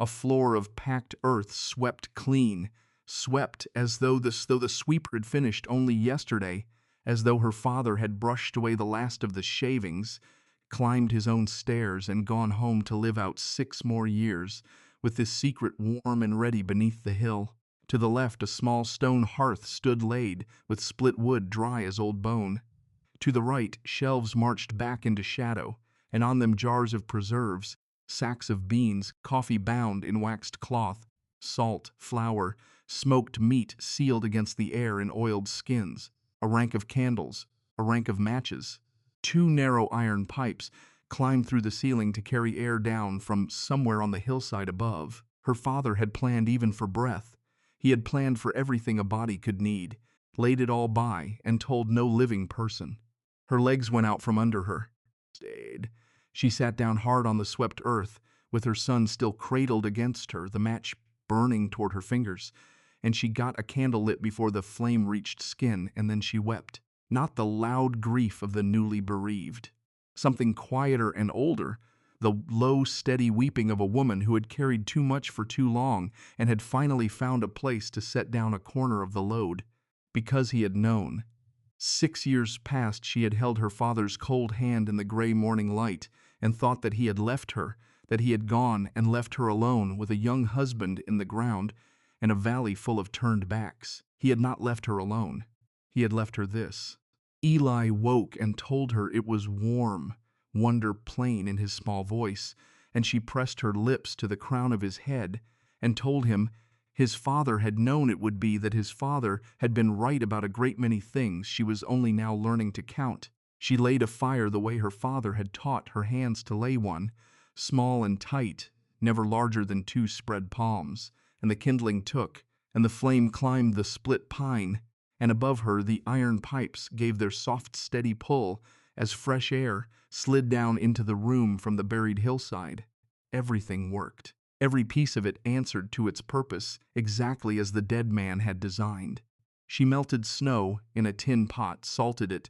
A floor of packed earth swept clean, swept as though the sweeper had finished only yesterday, as though her father had brushed away the last of the shavings, climbed his own stairs, and gone home to live out 6 more years, with this secret warm and ready beneath the hill. To the left a small stone hearth stood laid, with split wood dry as old bone. To the right shelves marched back into shadow, and on them jars of preserves, sacks of beans, coffee bound in waxed cloth, salt, flour, smoked meat sealed against the air in oiled skins, a rank of candles, a rank of matches. 2 narrow iron pipes climbed through the ceiling to carry air down from somewhere on the hillside above. Her father had planned even for breath. He had planned for everything a body could need, laid it all by, and told no living person. Her legs went out from under her. Stayed. She sat down hard on the swept earth, with her son still cradled against her, the match burning toward her fingers, and she got a candle lit before the flame reached skin, and then she wept. Not the loud grief of the newly bereaved. Something quieter and older, the low, steady weeping of a woman who had carried too much for too long and had finally found a place to set down a corner of the load, because he had known. 6 years past she had held her father's cold hand in the gray morning light and thought that he had left her, that he had gone and left her alone with a young husband in the ground and a valley full of turned backs. He had not left her alone. He had left her this. Eli woke and told her it was warm, wonder plain in his small voice, and she pressed her lips to the crown of his head and told him his father had known it would be, that his father had been right about a great many things she was only now learning to count. She laid a fire the way her father had taught her hands to lay one, small and tight, never larger than 2 spread palms, and the kindling took, and the flame climbed the split pine, and above her the iron pipes gave their soft steady pull as fresh air slid down into the room from the buried hillside. Everything worked. Every piece of it answered to its purpose exactly as the dead man had designed. She melted snow in a tin pot, salted it,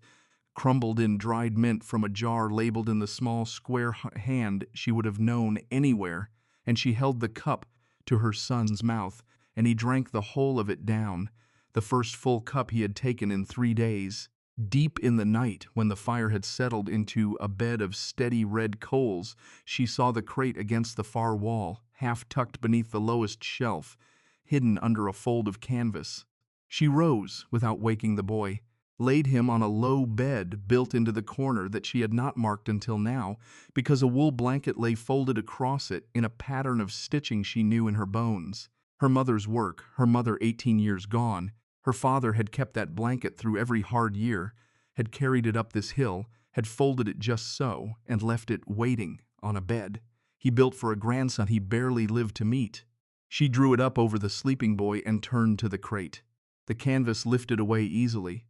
crumbled in dried mint from a jar labeled in the small square hand she would have known anywhere, and she held the cup to her son's mouth, and he drank the whole of it down, the first full cup he had taken in 3 days. Deep in the night, when the fire had settled into a bed of steady red coals, she saw the crate against the far wall, half tucked beneath the lowest shelf, hidden under a fold of canvas. She rose without waking the boy, laid him on a low bed built into the corner that she had not marked until now, because a wool blanket lay folded across it in a pattern of stitching she knew in her bones. Her mother's work, her mother 18 years gone, her father had kept that blanket through every hard year, had carried it up this hill, had folded it just so, and left it waiting on a bed he built for a grandson he barely lived to meet. She drew it up over the sleeping boy and turned to the crate. The canvas lifted away easily.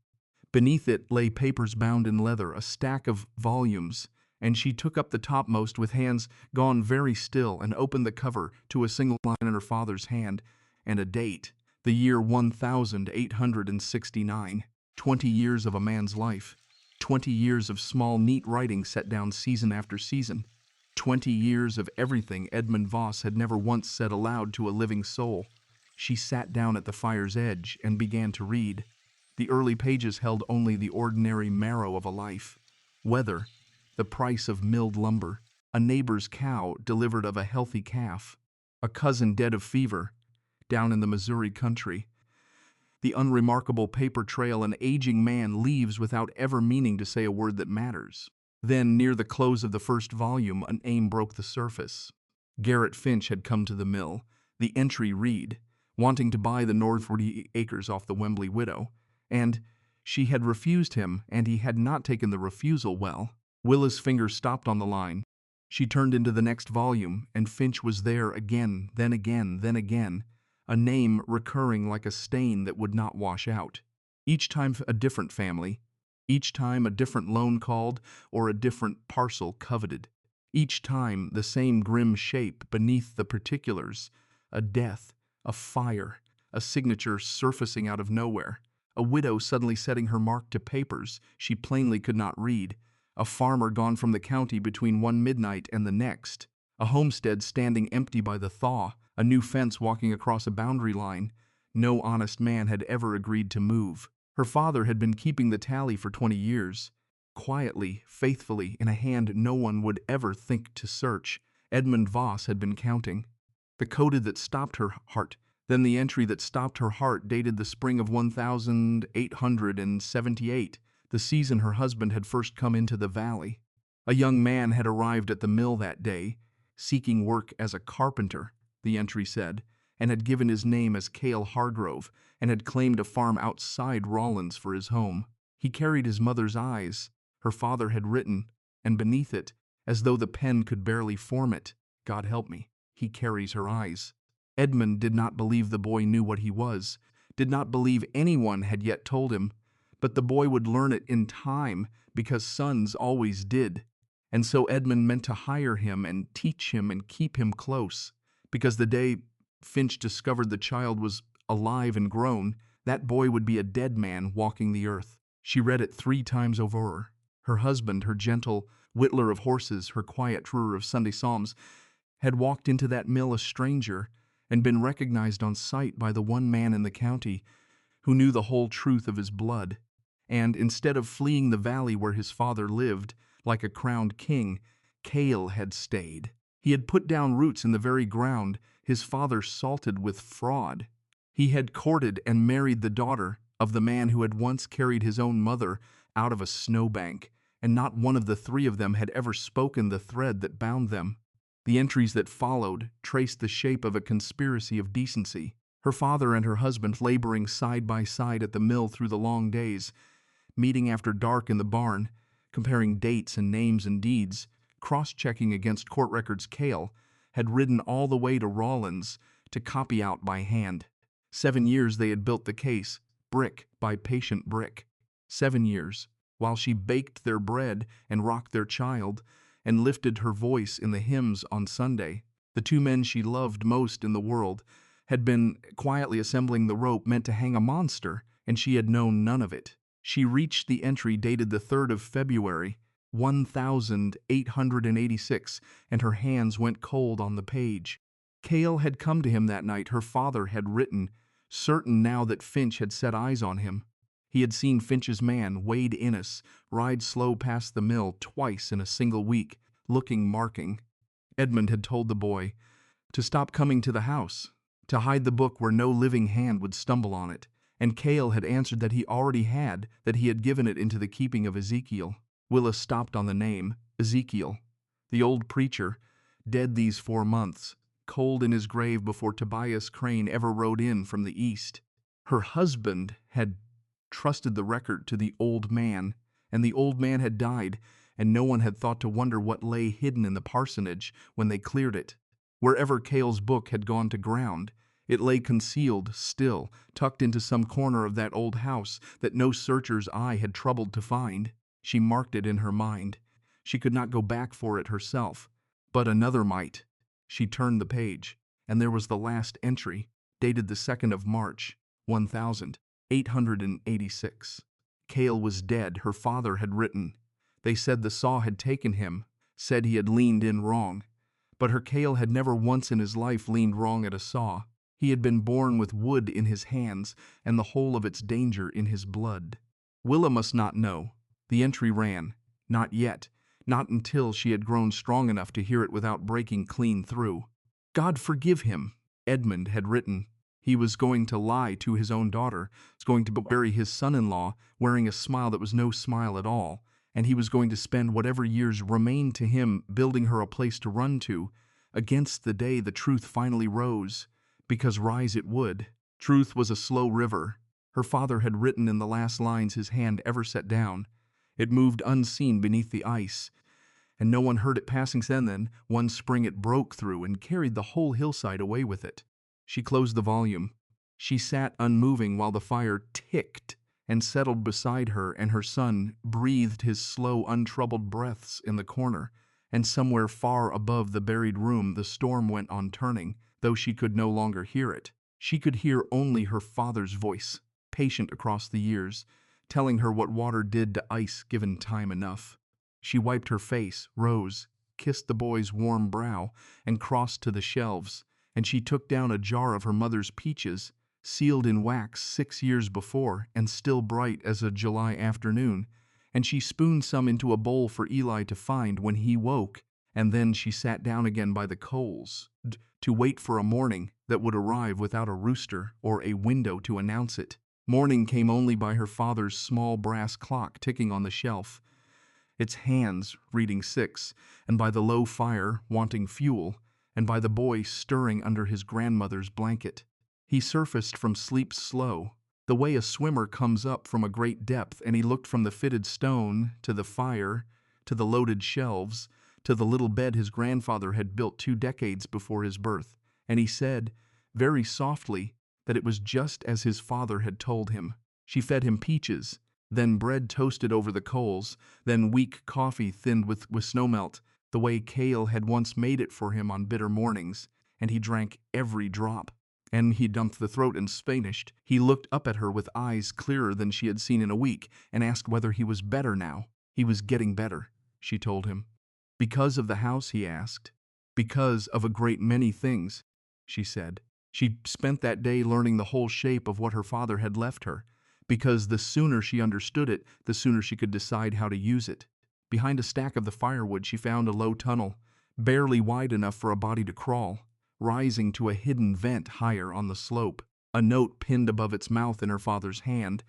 Beneath it lay papers bound in leather, a stack of volumes, and she took up the topmost with hands gone very still and opened the cover to a single line in her father's hand and a date, the year 1869. 20 years of a man's life. 20 years of small, neat writing set down season after season. 20 years of everything Edmund Voss had never once said aloud to a living soul. She sat down at the fire's edge and began to read. The early pages held only the ordinary marrow of a life. Weather, the price of milled lumber, a neighbor's cow delivered of a healthy calf, a cousin dead of fever, down in the Missouri country. The unremarkable paper trail an aging man leaves without ever meaning to say a word that matters. Then, near the close of the first volume, a name broke the surface. Garrett Finch had come to the mill. The entry read, wanting to buy the North 40 acres off the Wembley widow, and she had refused him, and he had not taken the refusal well. Willa's finger stopped on the line. She turned into the next volume, and Finch was there again, then again, then again, a name recurring like a stain that would not wash out. Each time a different family, each time a different loan called or a different parcel coveted. Each time the same grim shape beneath the particulars, a death, a fire, a signature surfacing out of nowhere, a widow suddenly setting her mark to papers she plainly could not read, a farmer gone from the county between one midnight and the next, a homestead standing empty by the thaw, a new fence walking across a boundary line no honest man had ever agreed to move. Her father had been keeping the tally for 20 years. Quietly, faithfully, in a hand no one would ever think to search, Edmund Voss had been counting. The coded that stopped her heart, then the entry that stopped her heart dated the spring of 1878, the season her husband had first come into the valley. A young man had arrived at the mill that day, seeking work as a carpenter, the entry said, and had given his name as Cale Hargrove, and had claimed a farm outside Rawlins for his home. He carried his mother's eyes, her father had written, and beneath it, as though the pen could barely form it, God help me, he carries her eyes. Edmund did not believe the boy knew what he was, did not believe anyone had yet told him, but the boy would learn it in time because sons always did. And so Edmund meant to hire him and teach him and keep him close, because the day Finch discovered the child was alive and grown, that boy would be a dead man walking the earth. She read it 3 times over. Her husband, her gentle whittler of horses, her quiet truer of Sunday psalms, had walked into that mill a stranger and been recognized on sight by the one man in the county who knew the whole truth of his blood. And instead of fleeing the valley where his father lived, like a crowned king, Cale had stayed. He had put down roots in the very ground his father salted with fraud. He had courted and married the daughter of the man who had once carried his own mother out of a snowbank, and not one of the 3 of them had ever spoken the thread that bound them. The entries that followed traced the shape of a conspiracy of decency. Her father and her husband laboring side by side at the mill through the long days, meeting after dark in the barn, comparing dates and names and deeds, cross-checking against court records. Cale had ridden all the way to Rawlins to copy out by hand. 7 years they had built the case, brick by patient brick. 7 years, while she baked their bread and rocked their child and lifted her voice in the hymns on Sunday. The 2 men she loved most in the world had been quietly assembling the rope meant to hang a monster, and she had known none of it. She reached the entry dated the 3rd of February, 1886, and her hands went cold on the page. Cale had come to him that night, her father had written, certain now that Finch had set eyes on him. He had seen Finch's man, Wade Innes, ride slow past the mill twice in a single week, looking marking. Edmund had told the boy to stop coming to the house, to hide the book where no living hand would stumble on it, and Cale had answered that he already had, that he had given it into the keeping of Ezekiel. Willa stopped on the name, Ezekiel, the old preacher, dead these 4 months, cold in his grave before Tobias Crane ever rode in from the east. Her husband had trusted the record to the old man, and the old man had died, and no one had thought to wonder what lay hidden in the parsonage when they cleared it. Wherever Cale's book had gone to ground, it lay concealed, still, tucked into some corner of that old house that no searcher's eye had troubled to find. She marked it in her mind. She could not go back for it herself, but another might. She turned the page, and there was the last entry, dated the 2nd of March, 1886. Cale was dead, her father had written. They said the saw had taken him, said he had leaned in wrong. But her Cale had never once in his life leaned wrong at a saw. He had been born with wood in his hands and the whole of its danger in his blood. Willa must not know. The entry ran, "Not yet, not until she had grown strong enough to hear it without breaking clean through." God forgive him, Edmund had written. He was going to lie to his own daughter, was going to bury his son-in-law wearing a smile that was no smile at all, and he was going to spend whatever years remained to him building her a place to run to, against the day the truth finally rose, because rise it would. Truth was a slow river. Her father had written in the last lines his hand ever set down. It moved unseen beneath the ice, and no one heard it passing. Then, one spring it broke through and carried the whole hillside away with it. She closed the volume. She sat unmoving while the fire ticked and settled beside her, and her son breathed his slow, untroubled breaths in the corner, and somewhere far above the buried room the storm went on turning, though she could no longer hear it. She could hear only her father's voice, patient across the years, telling her what water did to ice given time enough. She wiped her face, rose, kissed the boy's warm brow, and crossed to the shelves, and she took down a jar of her mother's peaches, sealed in wax 6 years before and still bright as a July afternoon, and she spooned some into a bowl for Eli to find when he woke, and then she sat down again by the coals to wait for a morning that would arrive without a rooster or a window to announce it. Morning came only by her father's small brass clock ticking on the shelf, its hands reading 6, and by the low fire wanting fuel, and by the boy stirring under his grandmother's blanket. He surfaced from sleep slow, the way a swimmer comes up from a great depth, and he looked from the fitted stone to the fire, to the loaded shelves, to the little bed his grandfather had built 2 decades before his birth, and he said, very softly, that it was just as his father had told him. She fed him peaches, then bread toasted over the coals, then weak coffee thinned with snowmelt, the way Cale had once made it for him on bitter mornings, and he drank every drop. And he dumped the throat and finished. He looked up at her with eyes clearer than she had seen in a week, and asked whether he was better now. He was getting better, she told him. Because of the house, he asked. Because of a great many things, she said. She spent that day learning the whole shape of what her father had left her, because the sooner she understood it, the sooner she could decide how to use it. Behind a stack of the firewood she found a low tunnel, barely wide enough for a body to crawl, rising to a hidden vent higher on the slope. A note pinned above its mouth in her father's hand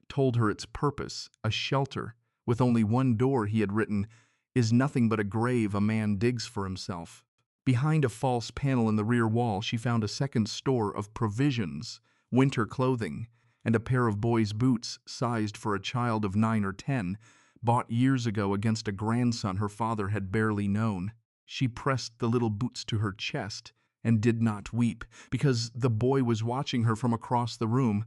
told her its purpose, a shelter, with only one door. He had written, "Is nothing but a grave a man digs for himself." Behind a false panel in the rear wall she found a second store of provisions, winter clothing, and a pair of boys' boots sized for a child of 9 or 10, bought years ago against a grandson her father had barely known. She pressed the little boots to her chest and did not weep, because the boy was watching her from across the room,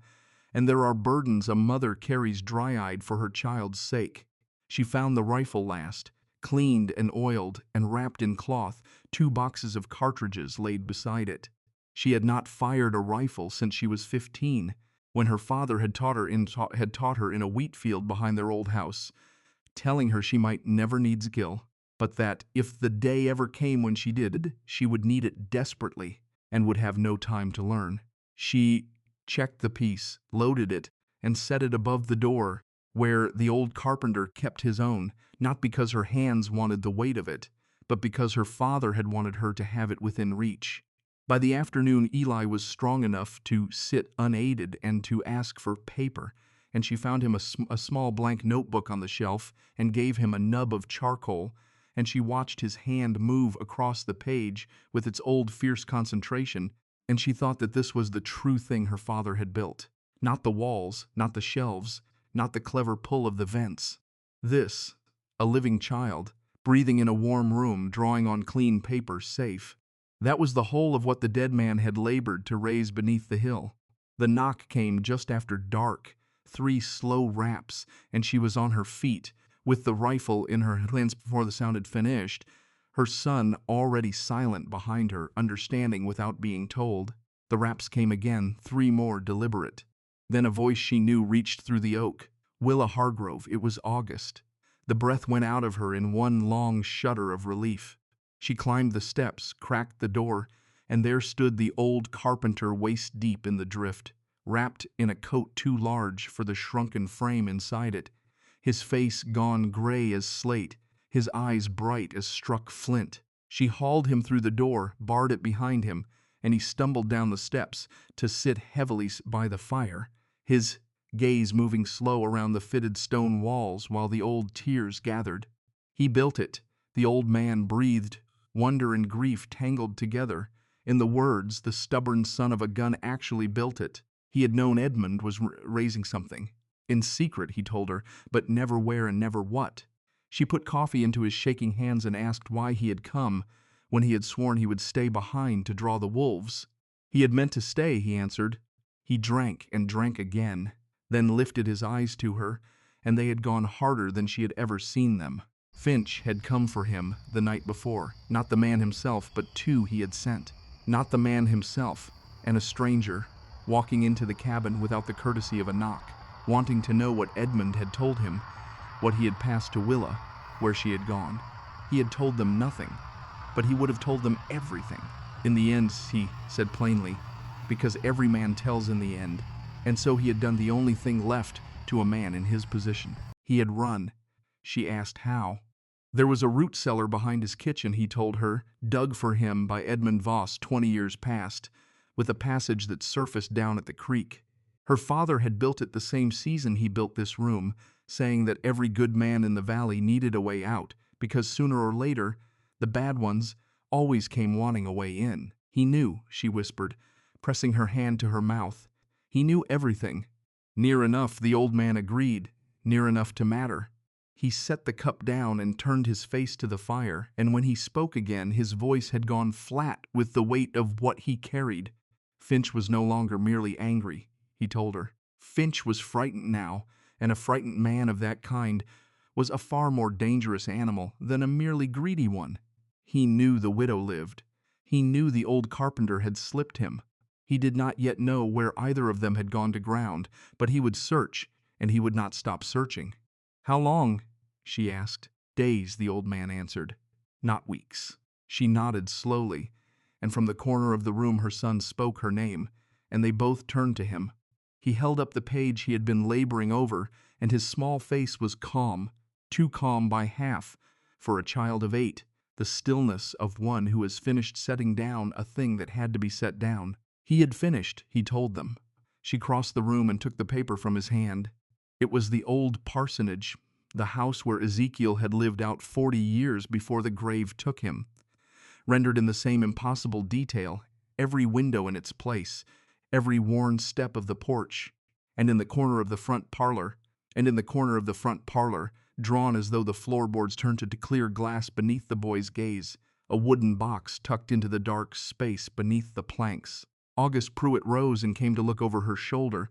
and there are burdens a mother carries dry-eyed for her child's sake. She found the rifle last, cleaned and oiled and wrapped in cloth, 2 boxes of cartridges laid beside it. She had not fired a rifle since she was 15, when her father had taught her in a wheat field behind their old house, telling her she might never need skill, but that if the day ever came when she did, she would need it desperately and would have no time to learn. She checked the piece, loaded it, and set it above the door where the old carpenter kept his own, not because her hands wanted the weight of it, but because her father had wanted her to have it within reach. By the afternoon, Eli was strong enough to sit unaided and to ask for paper, and she found him a small blank notebook on the shelf and gave him a nub of charcoal, and she watched his hand move across the page with its old fierce concentration, and she thought that this was the true thing her father had built. Not the walls, not the shelves, not the clever pull of the vents, This, a living child, breathing in a warm room, drawing on clean paper, safe. That was the whole of what the dead man had labored to raise beneath the hill. The knock came just after dark, 3 slow raps, and she was on her feet, with the rifle in her hands before the sound had finished, her son already silent behind her, understanding without being told. The raps came again, 3 more deliberate. Then a voice she knew reached through the oak. Willa Hargrove. It was August. The breath went out of her in one long shudder of relief. She climbed the steps, cracked the door, and there stood the old carpenter waist deep in the drift, wrapped in a coat too large for the shrunken frame inside it, his face gone gray as slate, his eyes bright as struck flint. She hauled him through the door, barred it behind him, and he stumbled down the steps to sit heavily by the fire, his gaze moving slow around the fitted stone walls while the old tears gathered. He built it, the old man breathed, wonder and grief tangled together. In the words, the stubborn son of a gun actually built it. He had known Edmund was raising something. In secret, he told her, but never where and never what. She put coffee into his shaking hands and asked why he had come, when he had sworn he would stay behind to draw the wolves. He had meant to stay, he answered. He drank and drank again, then lifted his eyes to her, and they had gone harder than she had ever seen them. Finch had come for him the night before, not the man himself, but 2 he had sent. Not the man himself, and a stranger, walking into the cabin without the courtesy of a knock, wanting to know what Edmund had told him, what he had passed to Willa, where she had gone. He had told them nothing, but he would have told them everything. In the end, he said plainly, because every man tells in the end, and so he had done the only thing left to a man in his position. He had run. She asked how. There was a root cellar behind his kitchen, he told her, dug for him by Edmund Voss 20 years past, with a passage that surfaced down at the creek. Her father had built it the same season he built this room, saying that every good man in the valley needed a way out, because sooner or later, the bad ones always came wanting a way in. He knew, she whispered, pressing her hand to her mouth. He knew everything. Near enough, the old man agreed, near enough to matter. He set the cup down and turned his face to the fire, and when he spoke again, his voice had gone flat with the weight of what he carried. Finch was no longer merely angry, he told her. Finch was frightened now, and a frightened man of that kind was a far more dangerous animal than a merely greedy one. He knew the widow lived. He knew the old carpenter had slipped him. He did not yet know where either of them had gone to ground, but he would search, and he would not stop searching. How long? She asked. Days, the old man answered. Not weeks. She nodded slowly, and from the corner of the room her son spoke her name, and they both turned to him. He held up the page he had been laboring over, and his small face was calm, too calm by half, for a child of 8, the stillness of one who has finished setting down a thing that had to be set down. He had finished, he told them. She crossed the room and took the paper from his hand. It was the old parsonage, the house where Ezekiel had lived out 40 years before the grave took him. Rendered in the same impossible detail, every window in its place, every worn step of the porch, and in the corner of the front parlor, drawn as though the floorboards turned to clear glass beneath the boy's gaze, a wooden box tucked into the dark space beneath the planks. August Pruitt rose and came to look over her shoulder,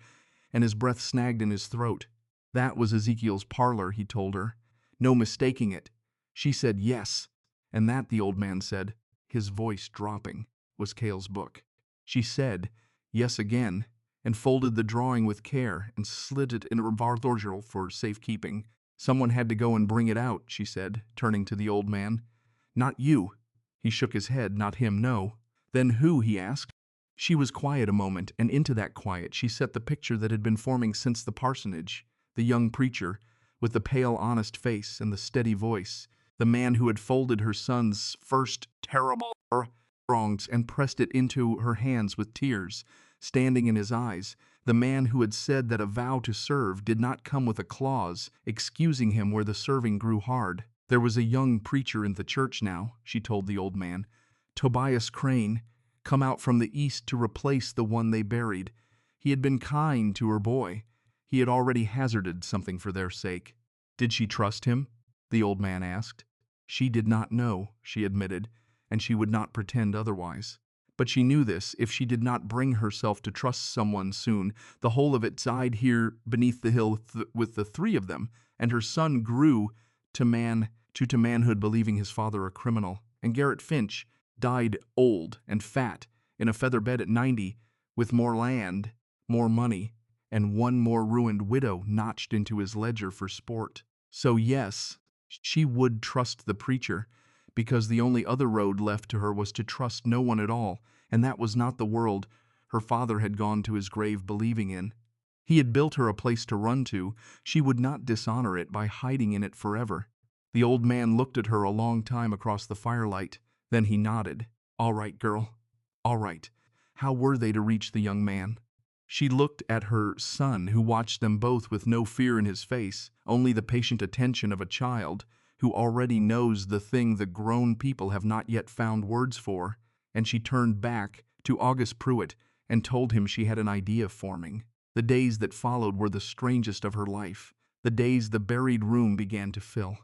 and his breath snagged in his throat. That was Ezekiel's parlor, he told her. No mistaking it. She said yes, and that, the old man said, his voice dropping, was Cale's book. She said yes again, and folded the drawing with care and slid it in a revolver for safekeeping. Someone had to go and bring it out, she said, turning to the old man. Not you. He shook his head. Not him, no. Then who? He asked. She was quiet a moment, and into that quiet she set the picture that had been forming since the parsonage, the young preacher, with the pale, honest face and the steady voice, the man who had folded her son's first terrible wrongs and pressed it into her hands with tears standing in his eyes, the man who had said that a vow to serve did not come with a clause excusing him where the serving grew hard. There was a young preacher in the church now, she told the old man, Tobias Crane, come out from the east to replace the one they buried. He had been kind to her boy. He had already hazarded something for their sake. Did she trust him? The old man asked. She did not know, she admitted, and she would not pretend otherwise. But she knew this: if she did not bring herself to trust someone soon, the whole of it died here beneath the hill with the three of them, and her son grew to manhood believing his father a criminal, and Garrett Finch died old and fat in a feather bed at 90, with more land, more money, and one more ruined widow notched into his ledger for sport. So yes, she would trust the preacher, because the only other road left to her was to trust no one at all, and that was not the world her father had gone to his grave believing in. He had built her a place to run to. She would not dishonor it by hiding in it forever. The old man looked at her a long time across the firelight. Then he nodded. All right, girl. All right. How were they to reach the young man? She looked at her son, who watched them both with no fear in his face, only the patient attention of a child who already knows the thing the grown people have not yet found words for, and she turned back to August Pruitt and told him she had an idea forming. The days that followed were the strangest of her life, the days the buried room began to fill.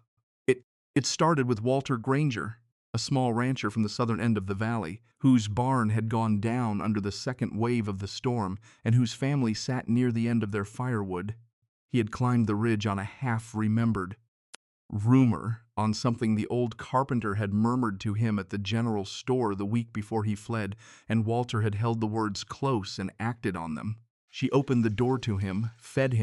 It started with Walter Granger, a small rancher from the southern end of the valley, whose barn had gone down under the second wave of the storm and whose family sat near the end of their firewood. He had climbed the ridge on a half-remembered rumor, on something the old carpenter had murmured to him at the general store the week before he fled, and Walter had held the words close and acted on them. She opened the door to him, fed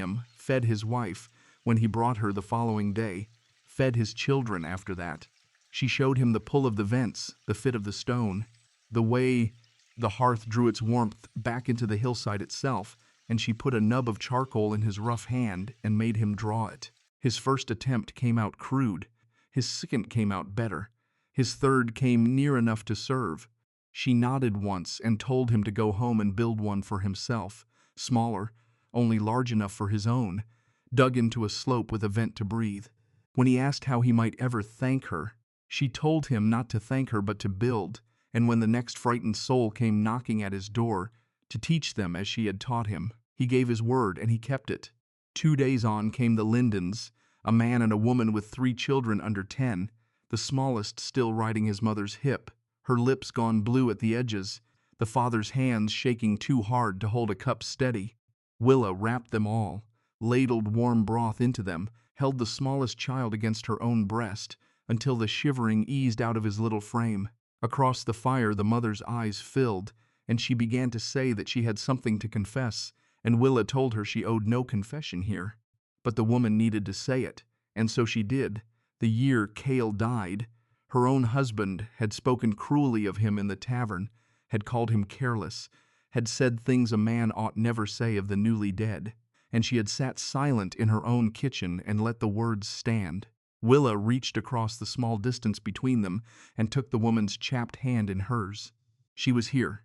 his wife when he brought her the following day, fed his children after that. She showed him the pull of the vents, the fit of the stone, the way the hearth drew its warmth back into the hillside itself, and she put a nub of charcoal in his rough hand and made him draw it. His first attempt came out crude. His second came out better. His third came near enough to serve. She nodded once and told him to go home and build one for himself, smaller, only large enough for his own, dug into a slope with a vent to breathe. When he asked how he might ever thank her, she told him not to thank her but to build, and when the next frightened soul came knocking at his door, to teach them as she had taught him. He gave his word, and he kept it. 2 days on came the Lindens, a man and a woman with 3 children under 10, the smallest still riding his mother's hip, her lips gone blue at the edges, the father's hands shaking too hard to hold a cup steady. Willa wrapped them all, ladled warm broth into them, held the smallest child against her own breast, until the shivering eased out of his little frame. Across the fire the mother's eyes filled, and she began to say that she had something to confess, and Willa told her she owed no confession here. But the woman needed to say it, and so she did. The year Cale died, her own husband had spoken cruelly of him in the tavern, had called him careless, had said things a man ought never say of the newly dead, and she had sat silent in her own kitchen and let the words stand. Willa reached across the small distance between them and took the woman's chapped hand in hers. She was here,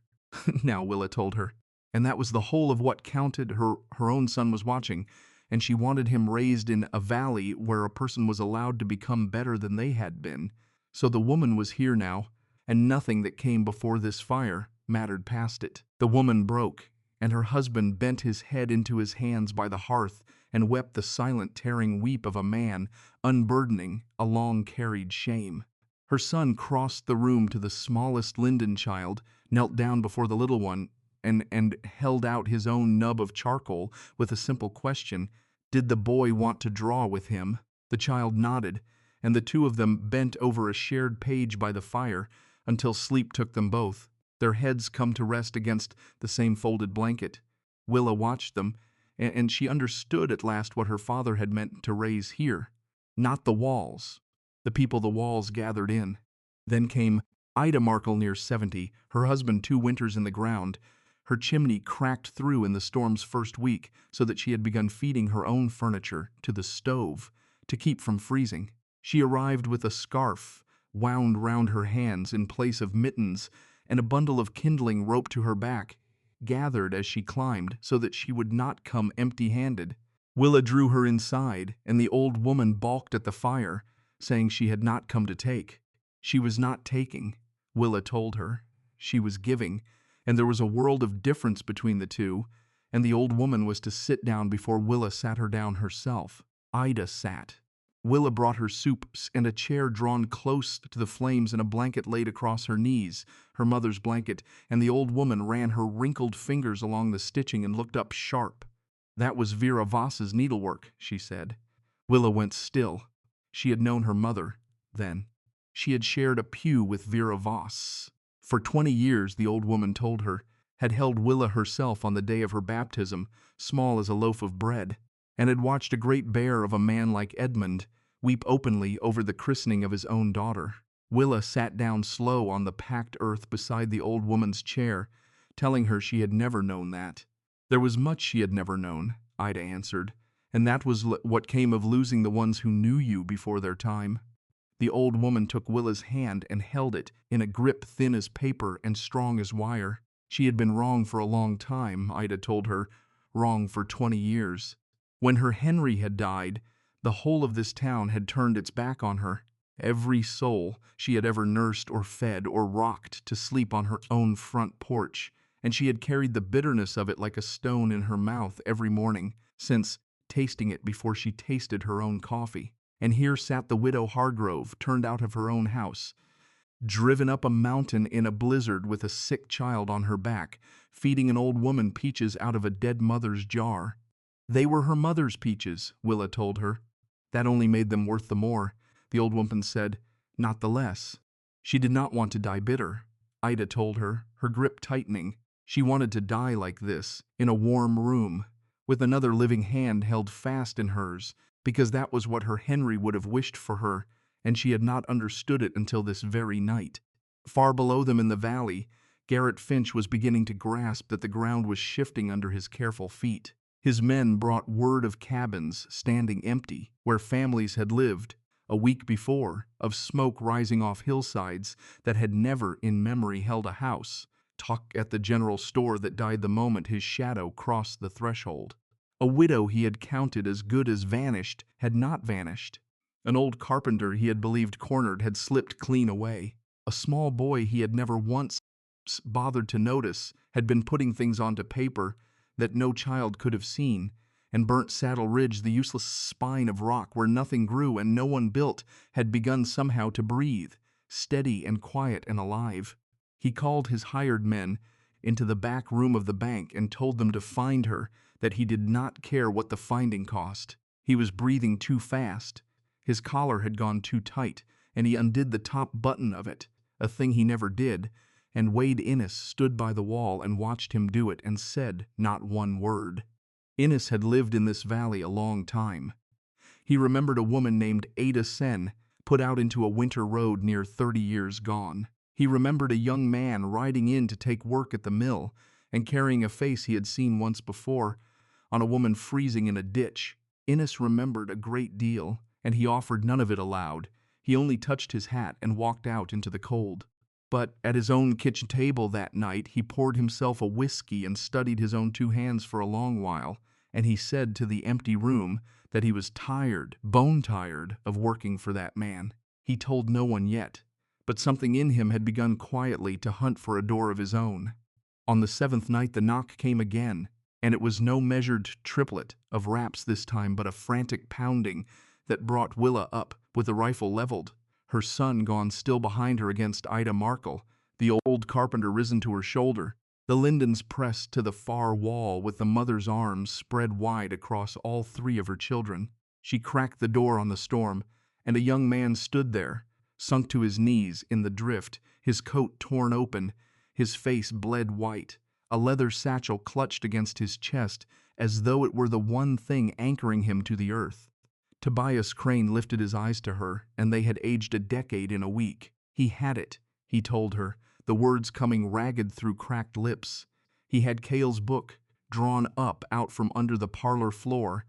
now, Willa told her, and that was the whole of what counted. Her own son was watching, and she wanted him raised in a valley where a person was allowed to become better than they had been. So the woman was here now, and nothing that came before this fire mattered past it. The woman broke, and her husband bent his head into his hands by the hearth and wept the silent tearing weep of a man unburdening a long-carried shame. Her son crossed the room to the smallest Linden child, knelt down before the little one, and held out his own nub of charcoal with a simple question: did the boy want to draw with him? The child nodded, and the two of them bent over a shared page by the fire until sleep took them both, their heads come to rest against the same folded blanket. Willa watched them, and she understood at last what her father had meant to raise here. Not the walls, the people the walls gathered in. Then came Ida Markle, near 70, her husband 2 winters in the ground. Her chimney cracked through in the storm's first week, so that she had begun feeding her own furniture to the stove to keep from freezing. She arrived with a scarf wound round her hands in place of mittens, and a bundle of kindling roped to her back, gathered as she climbed so that she would not come empty-handed. Willa drew her inside, and the old woman balked at the fire, saying she had not come to take. She was not taking, Willa told her. She was giving, and there was a world of difference between the two, and the old woman was to sit down before Willa sat her down herself. Ida sat. Willa brought her soups and a chair drawn close to the flames and a blanket laid across her knees, her mother's blanket, and the old woman ran her wrinkled fingers along the stitching and looked up sharp. "That was Vera Voss's needlework," she said. Willa went still. She had known her mother, then. She had shared a pew with Vera Voss. For 20 years, the old woman told her, had held Willa herself on the day of her baptism, small as a loaf of bread, and had watched a great bear of a man like Edmund weep openly over the christening of his own daughter. Willa sat down slow on the packed earth beside the old woman's chair, telling her she had never known that. There was much she had never known, Ida answered, and that was what came of losing the ones who knew you before their time. The old woman took Willa's hand and held it in a grip thin as paper and strong as wire. She had been wrong for a long time, Ida told her, wrong for 20 years. When her Henry had died, the whole of this town had turned its back on her. Every soul she had ever nursed or fed or rocked to sleep on her own front porch, and she had carried the bitterness of it like a stone in her mouth every morning, since tasting it before she tasted her own coffee. And here sat the widow Hargrove, turned out of her own house, driven up a mountain in a blizzard with a sick child on her back, feeding an old woman peaches out of a dead mother's jar. They were her mother's peaches, Willa told her. That only made them worth the more, the old woman said, not the less. She did not want to die bitter, Ida told her, her grip tightening. She wanted to die like this, in a warm room, with another living hand held fast in hers, because that was what her Henry would have wished for her, and she had not understood it until this very night. Far below them in the valley, Garrett Finch was beginning to grasp that the ground was shifting under his careful feet. His men brought word of cabins standing empty, where families had lived, a week before, of smoke rising off hillsides that had never in memory held a house, talk at the general store that died the moment his shadow crossed the threshold. A widow he had counted as good as vanished had not vanished. An old carpenter he had believed cornered had slipped clean away. A small boy he had never once bothered to notice had been putting things onto paper that no child could have seen, and Burnt Saddle Ridge, the useless spine of rock where nothing grew and no one built, had begun somehow to breathe, steady and quiet and alive. He called his hired men into the back room of the bank and told them to find her, that he did not care what the finding cost. He was breathing too fast. His collar had gone too tight, and he undid the top button of it, a thing he never did, and Wade Innes stood by the wall and watched him do it and said not one word. Innes had lived in this valley a long time. He remembered a woman named Ada Sen, put out into a winter road near 30 years gone. He remembered a young man riding in to take work at the mill and carrying a face he had seen once before on a woman freezing in a ditch. Innes remembered a great deal, and he offered none of it aloud. He only touched his hat and walked out into the cold. But at his own kitchen table that night, he poured himself a whiskey and studied his own two hands for a long while, and he said to the empty room that he was tired, bone-tired, of working for that man. He told no one yet, but something in him had begun quietly to hunt for a door of his own. On the 7th night the knock came again, and it was no measured triplet of raps this time, but a frantic pounding that brought Willa up with the rifle leveled, her son gone still behind her against Ida Markle, the old carpenter risen to her shoulder, the lindens pressed to the far wall with the mother's arms spread wide across all 3 of her children. She cracked the door on the storm, and a young man stood there, sunk to his knees in the drift, his coat torn open, his face bled white, a leather satchel clutched against his chest as though it were the one thing anchoring him to the earth. Tobias Crane lifted his eyes to her, and they had aged a decade in a week. He had it, he told her, the words coming ragged through cracked lips. He had Cale's book, drawn up out from under the parlor floor,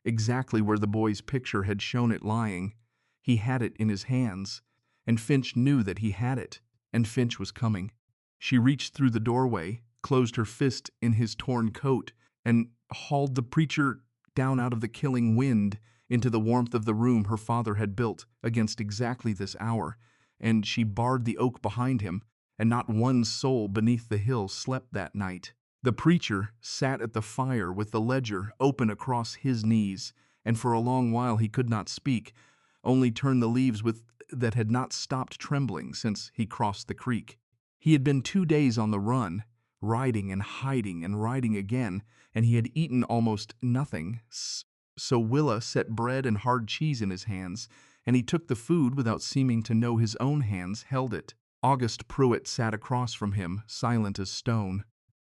exactly where the boy's picture had shown it lying. He had it in his hands, and Finch knew that he had it, and Finch was coming. She reached through the doorway, closed her fist in his torn coat, and hauled the preacher down out of the killing wind into the warmth of the room her father had built against exactly this hour, and she barred the oak behind him, and not one soul beneath the hill slept that night. The preacher sat at the fire with the ledger open across his knees, and for a long while he could not speak, only turned the leaves that had not stopped trembling since he crossed the creek. He had been 2 days on the run, riding and hiding and riding again, and he had eaten almost nothing. So Willa set bread and hard cheese in his hands, and he took the food without seeming to know his own hands held it. August Pruitt sat across from him, silent as stone.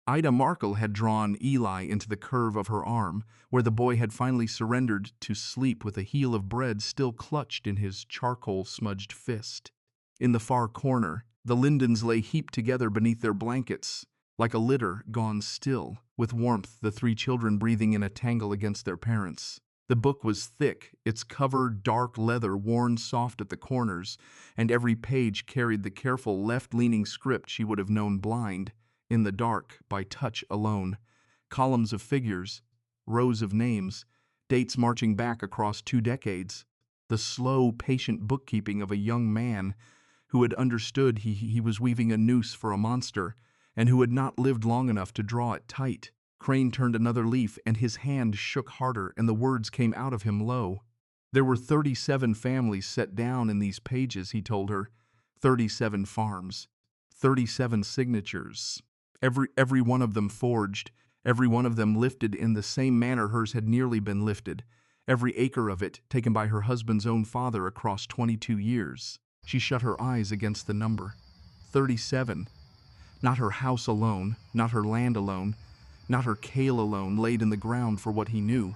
Ida Markle had drawn Eli into the curve of her arm, where the boy had finally surrendered to sleep with a heel of bread still clutched in his charcoal-smudged fist. In the far corner, the Lindens lay heaped together beneath their blankets, like a litter gone still, with warmth the 3 children breathing in a tangle against their parents. The book was thick, its cover dark leather worn soft at the corners, and every page carried the careful left-leaning script she would have known blind, in the dark, by touch alone. Columns of figures, rows of names, dates marching back across 2 decades. The slow, patient bookkeeping of a young man who had understood he was weaving a noose for a monster, and who had not lived long enough to draw it tight. Crane turned another leaf, and his hand shook harder, and the words came out of him low. There were 37 families set down in these pages, he told her. 37 farms. 37 signatures. Every one of them forged, every one of them lifted in the same manner hers had nearly been lifted, every acre of it taken by her husband's own father across 22 years. She shut her eyes against the number. 37. Not her house alone, not her land alone, not her Cale alone laid in the ground for what he knew.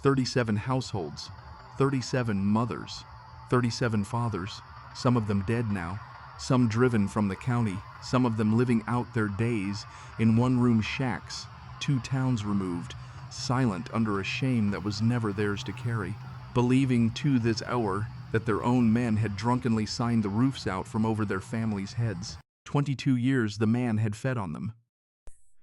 37 households, 37 mothers, 37 fathers, some of them dead now, some driven from the county, some of them living out their days in one-room shacks, 2 towns removed, silent under a shame that was never theirs to carry, believing to this hour that their own men had drunkenly signed the roofs out from over their families' heads. 22 years the man had fed on them.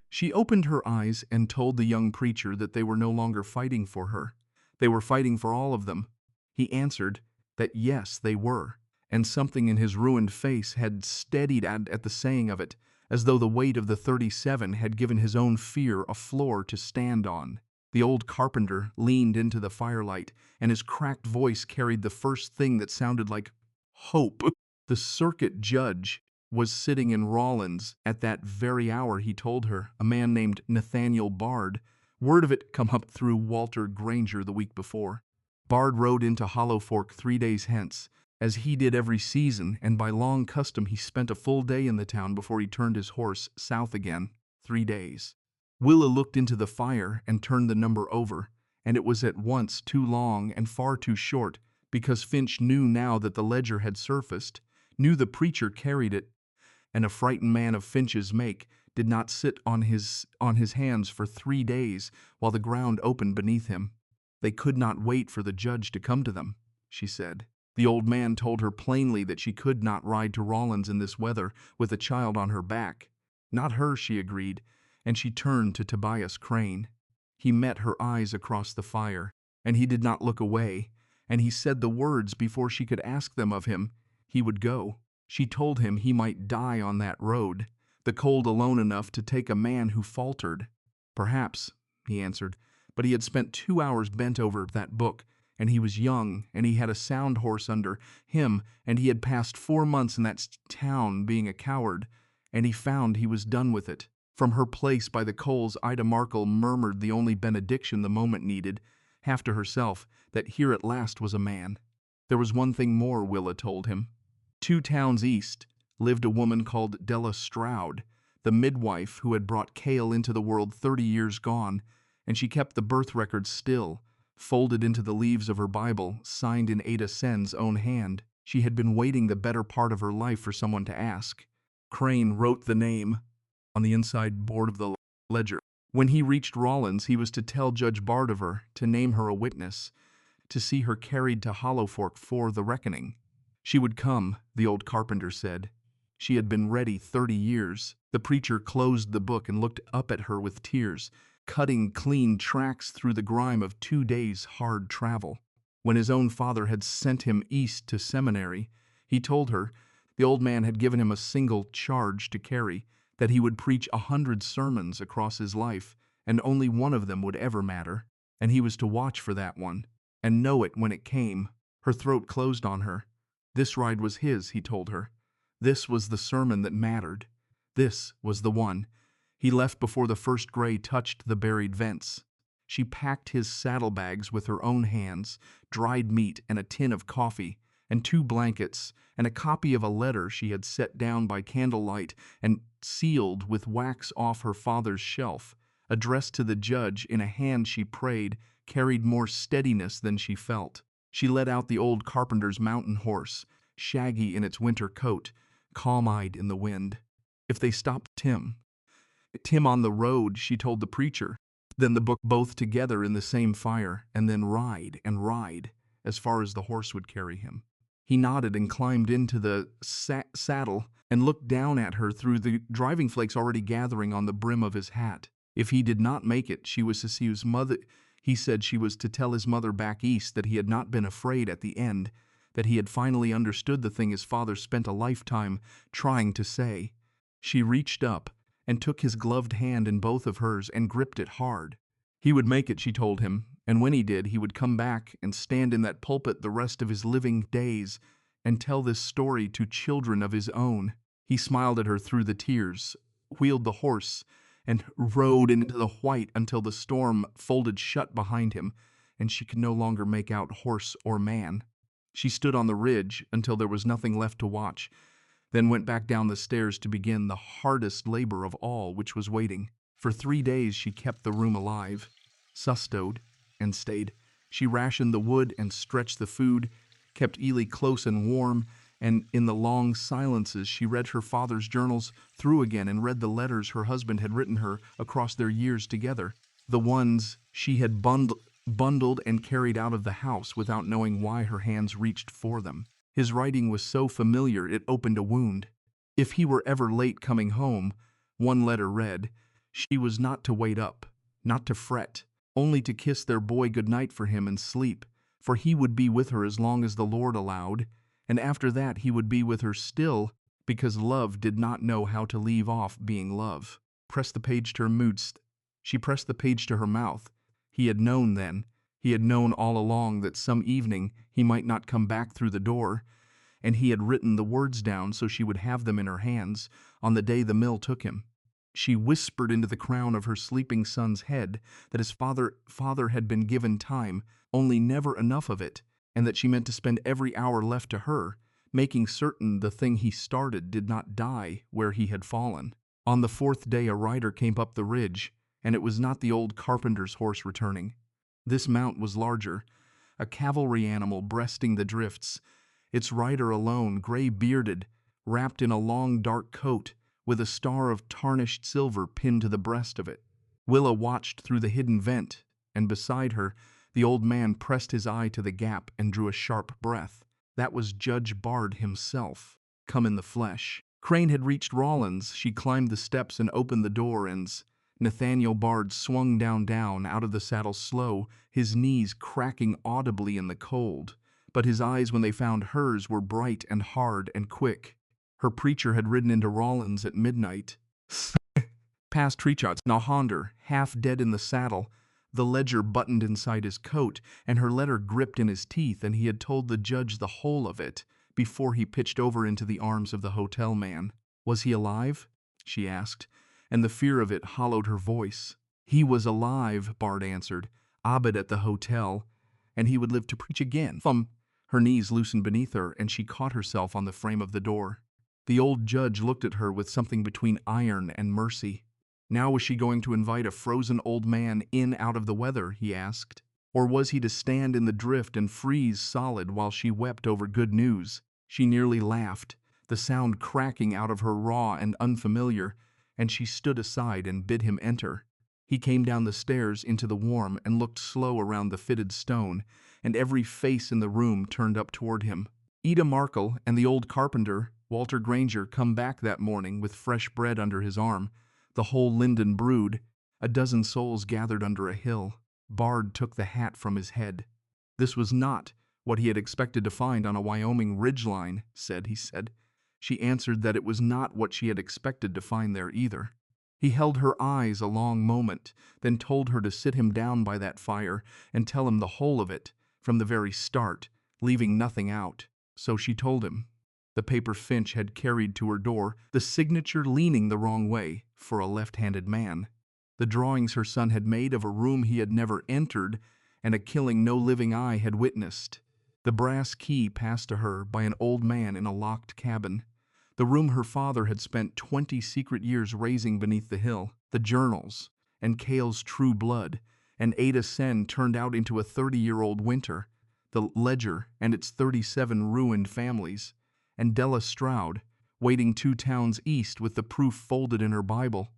She opened her eyes and told the young preacher that they were no longer fighting for her. They were fighting for all of them. He answered that yes, they were, and something in his ruined face had steadied at the saying of it, as though the weight of the 37 had given his own fear a floor to stand on. The old carpenter leaned into the firelight, and his cracked voice carried the first thing that sounded like hope. The circuit judge was sitting in Rawlins at that very hour, he told her, a man named Nathaniel Bard. Word of it come up through Walter Granger the week before. Bard rode into Hollow Fork 3 days hence, as he did every season, and by long custom he spent a full day in the town before he turned his horse south again. 3 days. Willa looked into the fire and turned the number over, and it was at once too long and far too short, because Finch knew now that the ledger had surfaced, knew the preacher carried it, and a frightened man of Finch's make did not sit on his hands for 3 days while the ground opened beneath him. They could not wait for the judge to come to them, she said. The old man told her plainly that she could not ride to Rawlins in this weather with a child on her back. Not her, she agreed, and she turned to Tobias Crane. He met her eyes across the fire, and he did not look away, and he said the words before she could ask them of him. He would go. She told him he might die on that road, the cold alone enough to take a man who faltered. Perhaps, he answered, but he had spent 2 hours bent over that book, and he was young, and he had a sound horse under him, and he had passed 4 months in that town being a coward, and he found he was done with it. From her place by the coals, Ida Markle murmured the only benediction the moment needed, half to herself, that here at last was a man. There was one thing more, Willa told him. 2 towns east lived a woman called Della Stroud, the midwife who had brought Cale into the world 30 years gone, and she kept the birth record still, folded into the leaves of her Bible, signed in Ada Sen's own hand. She had been waiting the better part of her life for someone to ask. Crane wrote the name on the inside board of the ledger. When he reached Rawlins, he was to tell Judge Bard of her, to name her a witness, to see her carried to Hollow Fork for the reckoning. She would come, the old carpenter said. She had been ready 30 years. The preacher closed the book and looked up at her with tears, cutting clean tracks through the grime of 2 days' hard travel. When his own father had sent him east to seminary, he told her the old man had given him a single charge to carry, that he would preach 100 sermons across his life, and only one of them would ever matter, and he was to watch for that one, and know it when it came. Her throat closed on her. This ride was his, he told her. This was the sermon that mattered. This was the one. He left before the first gray touched the buried vents. She packed his saddlebags with her own hands, dried meat and a tin of coffee, and 2 blankets, and a copy of a letter she had set down by candlelight and sealed with wax off her father's shelf, addressed to the judge in a hand she prayed carried more steadiness than she felt. She led out the old carpenter's mountain horse, shaggy in its winter coat, calm-eyed in the wind. If they stopped Tim on the road, she told the preacher, then the book both together in the same fire, and then ride and ride, as far as the horse would carry him. He nodded and climbed into the saddle and looked down at her through the driving flakes already gathering on the brim of his hat. If he did not make it, she was to see his mother. He said she was to tell his mother back east that he had not been afraid at the end, that he had finally understood the thing his father spent a lifetime trying to say. She reached up and took his gloved hand in both of hers and gripped it hard. He would make it, she told him, and when he did, he would come back and stand in that pulpit the rest of his living days and tell this story to children of his own. He smiled at her through the tears, wheeled the horse, and rode into the white until the storm folded shut behind him, and she could no longer make out horse or man. She stood on the ridge until there was nothing left to watch, then went back down the stairs to begin the hardest labor of all, which was waiting. For 3 days she kept the room alive, sustoed, and stayed. She rationed the wood and stretched the food, kept Ely close and warm, and in the long silences she read her father's journals through again and read the letters her husband had written her across their years together, the ones she had bundled and carried out of the house without knowing why her hands reached for them. His writing was so familiar it opened a wound. If he were ever late coming home, one letter read, she was not to wait up, not to fret, only to kiss their boy goodnight for him and sleep, for he would be with her as long as the Lord allowed, and after that he would be with her still, because love did not know how to leave off being love. Press the page to her moods. She pressed the page to her mouth. He had known then. He had known all along that some evening he might not come back through the door, and he had written the words down so she would have them in her hands on the day the mill took him. She whispered into the crown of her sleeping son's head that his father had been given time, only never enough of it, and that she meant to spend every hour left to her, making certain the thing he started did not die where he had fallen. On the 4th day a rider came up the ridge, and it was not the old carpenter's horse returning. This mount was larger, a cavalry animal breasting the drifts, its rider alone, gray-bearded, wrapped in a long dark coat, with a star of tarnished silver pinned to the breast of it. Willa watched through the hidden vent, and beside her, the old man pressed his eye to the gap and drew a sharp breath. That was Judge Bard himself, come in the flesh. Crane had reached Rollins. She climbed the steps and opened the door, and Nathaniel Bard swung down out of the saddle slow, his knees cracking audibly in the cold. But his eyes, when they found hers, were bright and hard and quick. Her preacher had ridden into Rollins at midnight. Past Treechots, Nahonder, half dead in the saddle, the ledger buttoned inside his coat, and her letter gripped in his teeth, and he had told the judge the whole of it before he pitched over into the arms of the hotel man. Was he alive? She asked, and the fear of it hollowed her voice. He was alive, Bard answered, Abed at the hotel, and he would live to preach again. Her knees loosened beneath her, and she caught herself on the frame of the door. The old judge looked at her with something between iron and mercy. Now was she going to invite a frozen old man in out of the weather, he asked, or was he to stand in the drift and freeze solid while she wept over good news? She nearly laughed, the sound cracking out of her raw and unfamiliar, and she stood aside and bid him enter. He came down the stairs into the warm and looked slow around the fitted stone, and every face in the room turned up toward him. Ida Markle and the old carpenter, Walter Granger, come back that morning with fresh bread under his arm, the whole Linden brood, a dozen souls gathered under a hill. Bard took the hat from his head. This was not what he had expected to find on a Wyoming ridgeline, he said. She answered that it was not what she had expected to find there either. He held her eyes a long moment, then told her to sit him down by that fire and tell him the whole of it, from the very start, leaving nothing out. So she told him. The paper Finch had carried to her door, the signature leaning the wrong way for a left-handed man. The drawings her son had made of a room he had never entered and a killing no living eye had witnessed. The brass key passed to her by an old man in a locked cabin. The room her father had spent 20 secret years raising beneath the hill. The journals, and Cale's true blood, and Ada Sen turned out into a 30-year-old winter. The ledger and its 37 ruined families, and Della Stroud, waiting 2 towns east with the proof folded in her Bible.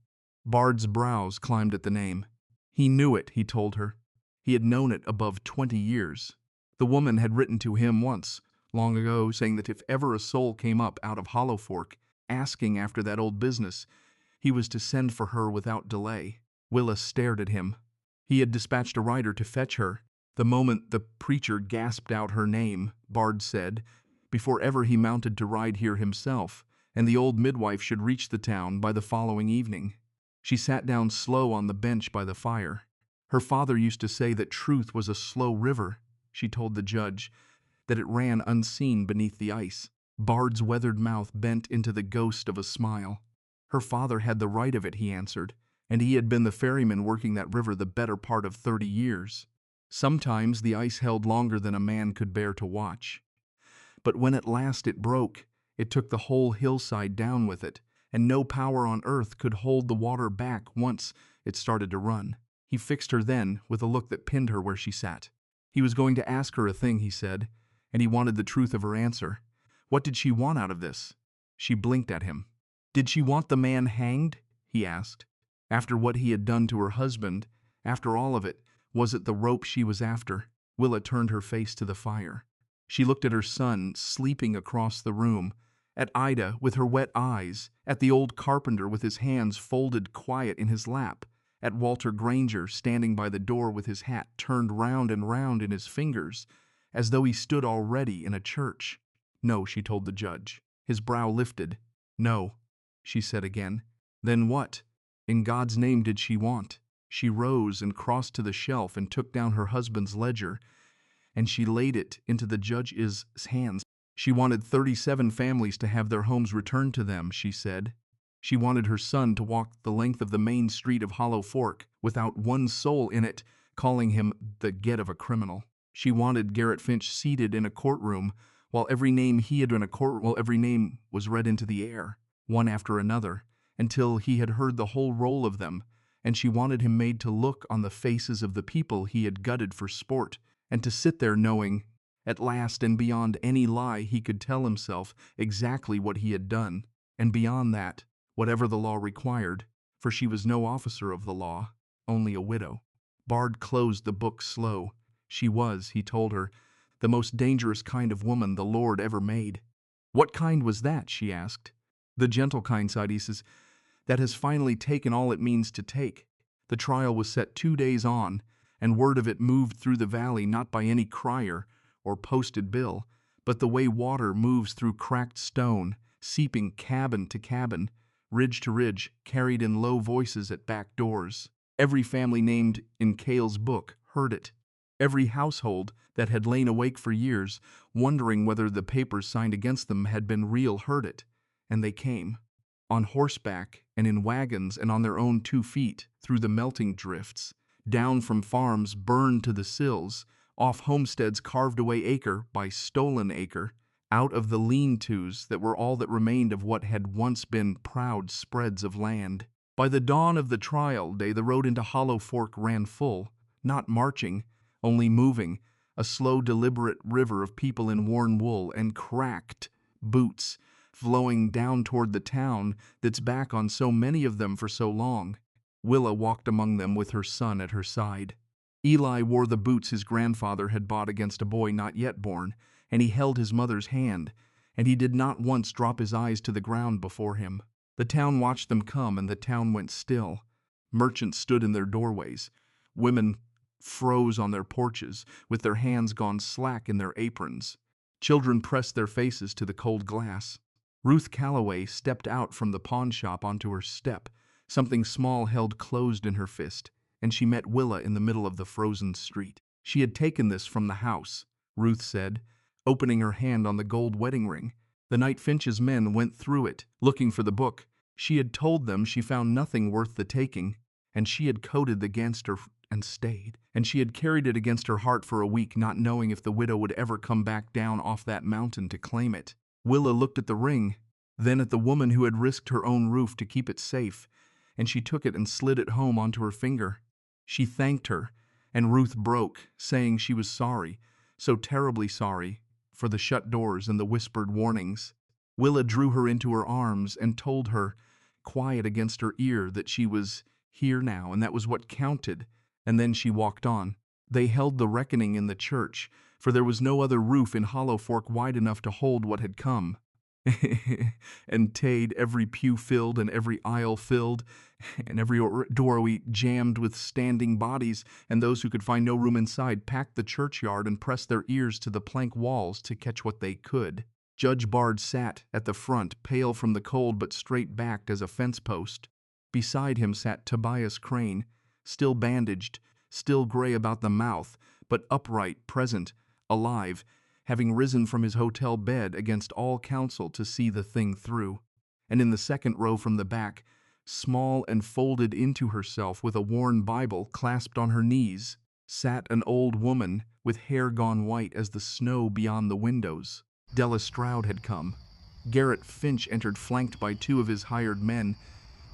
Bard's brows climbed at the name. He knew it, he told her. He had known it above 20 years. The woman had written to him once, long ago, saying that if ever a soul came up out of Hollow Fork, asking after that old business, he was to send for her without delay. Willa stared at him. He had dispatched a rider to fetch her. The moment the preacher gasped out her name, Bard said, before ever he mounted to ride here himself, and the old midwife should reach the town by the following evening. She sat down slow on the bench by the fire. Her father used to say that truth was a slow river, she told the judge, that it ran unseen beneath the ice. Bard's weathered mouth bent into the ghost of a smile. Her father had the right of it, he answered, and he had been the ferryman working that river the better part of 30 years. Sometimes the ice held longer than a man could bear to watch. But when at last it broke, it took the whole hillside down with it, and no power on earth could hold the water back once it started to run. He fixed her then with a look that pinned her where she sat. He was going to ask her a thing, he said, and he wanted the truth of her answer. What did she want out of this? She blinked at him. Did she want the man hanged? He asked. After what he had done to her husband, after all of it, was it the rope she was after? Willa turned her face to the fire. She looked at her son sleeping across the room, at Ida with her wet eyes, at the old carpenter with his hands folded quiet in his lap, at Walter Granger standing by the door with his hat turned round and round in his fingers, as though he stood already in a church. No, she told the judge. His brow lifted. No, she said again. Then what, in God's name, did she want? She rose and crossed to the shelf and took down her husband's ledger, and she laid it into the judge's hands. She wanted 37 families to have their homes returned to them, she said. She wanted her son to walk the length of the main street of Hollow Fork without one soul in it calling him the get of a criminal. She wanted Garrett Finch seated in a courtroom while every name was read into the air, one after another, until he had heard the whole roll of them, and she wanted him made to look on the faces of the people he had gutted for sport, and to sit there knowing, at last and beyond any lie he could tell himself, exactly what he had done, and beyond that, whatever the law required, for she was no officer of the law, only a widow. Bard closed the book slow. She was, he told her, the most dangerous kind of woman the Lord ever made. What kind was that? She asked. The gentle kind, sighed he, says, that has finally taken all it means to take. The trial was set 2 days on, and word of it moved through the valley not by any crier or posted bill, but the way water moves through cracked stone, seeping cabin to cabin, ridge to ridge, carried in low voices at back doors. Every family named in Cale's book heard it. Every household that had lain awake for years, wondering whether the papers signed against them had been real, heard it, and they came. On horseback and in wagons and on their own 2 feet, through the melting drifts, down from farms burned to the sills, off homesteads carved away acre by stolen acre, out of the lean-tos that were all that remained of what had once been proud spreads of land. By the dawn of the trial day the road into Hollow Fork ran full, not marching, only moving, a slow deliberate river of people in worn wool and cracked boots, flowing down toward the town that's back on so many of them for so long. Willa walked among them with her son at her side. Eli wore the boots his grandfather had bought against a boy not yet born, and he held his mother's hand, and he did not once drop his eyes to the ground before him. The town watched them come, and the town went still. Merchants stood in their doorways. Women froze on their porches, with their hands gone slack in their aprons. Children pressed their faces to the cold glass. Ruth Calloway stepped out from the pawn shop onto her step, something small held closed in her fist, and she met Willa in the middle of the frozen street. She had taken this from the house, Ruth said, opening her hand on the gold wedding ring. The night Finch's men went through it, looking for the book, she had told them she found nothing worth the taking, and she had coded against her and stayed. And she had carried it against her heart for a week, not knowing if the widow would ever come back down off that mountain to claim it. Willa looked at the ring, then at the woman who had risked her own roof to keep it safe, and she took it and slid it home onto her finger. She thanked her, and Ruth broke, saying she was sorry, so terribly sorry, for the shut doors and the whispered warnings. Willa drew her into her arms and told her, quiet against her ear, that she was here now and that was what counted, and then she walked on. They held the reckoning in the church, for there was no other roof in Hollow Fork wide enough to hold what had come. And Tade, every pew filled and every aisle filled, and every doorway jammed with standing bodies, and those who could find no room inside packed the churchyard and pressed their ears to the plank walls to catch what they could. Judge Bard sat at the front, pale from the cold but straight-backed as a fence post. Beside him sat Tobias Crane, still bandaged, still gray about the mouth, but upright, present, alive, having risen from his hotel bed against all counsel to see the thing through. And in the second row from the back, small and folded into herself with a worn Bible clasped on her knees, sat an old woman with hair gone white as the snow beyond the windows. Della Stroud had come. Garrett Finch entered flanked by two of his hired men,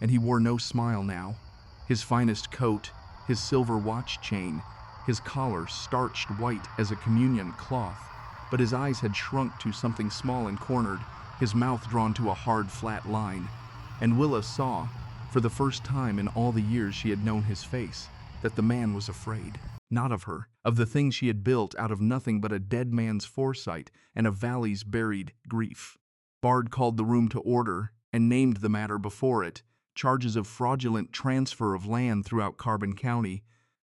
and he wore no smile now. His finest coat, his silver watch chain, his collar starched white as a communion cloth, but his eyes had shrunk to something small and cornered, his mouth drawn to a hard, flat line. And Willa saw, for the first time in all the years she had known his face, that the man was afraid. Not of her, of the thing she had built out of nothing but a dead man's foresight and a valley's buried grief. Bard called the room to order and named the matter before it, charges of fraudulent transfer of land throughout Carbon County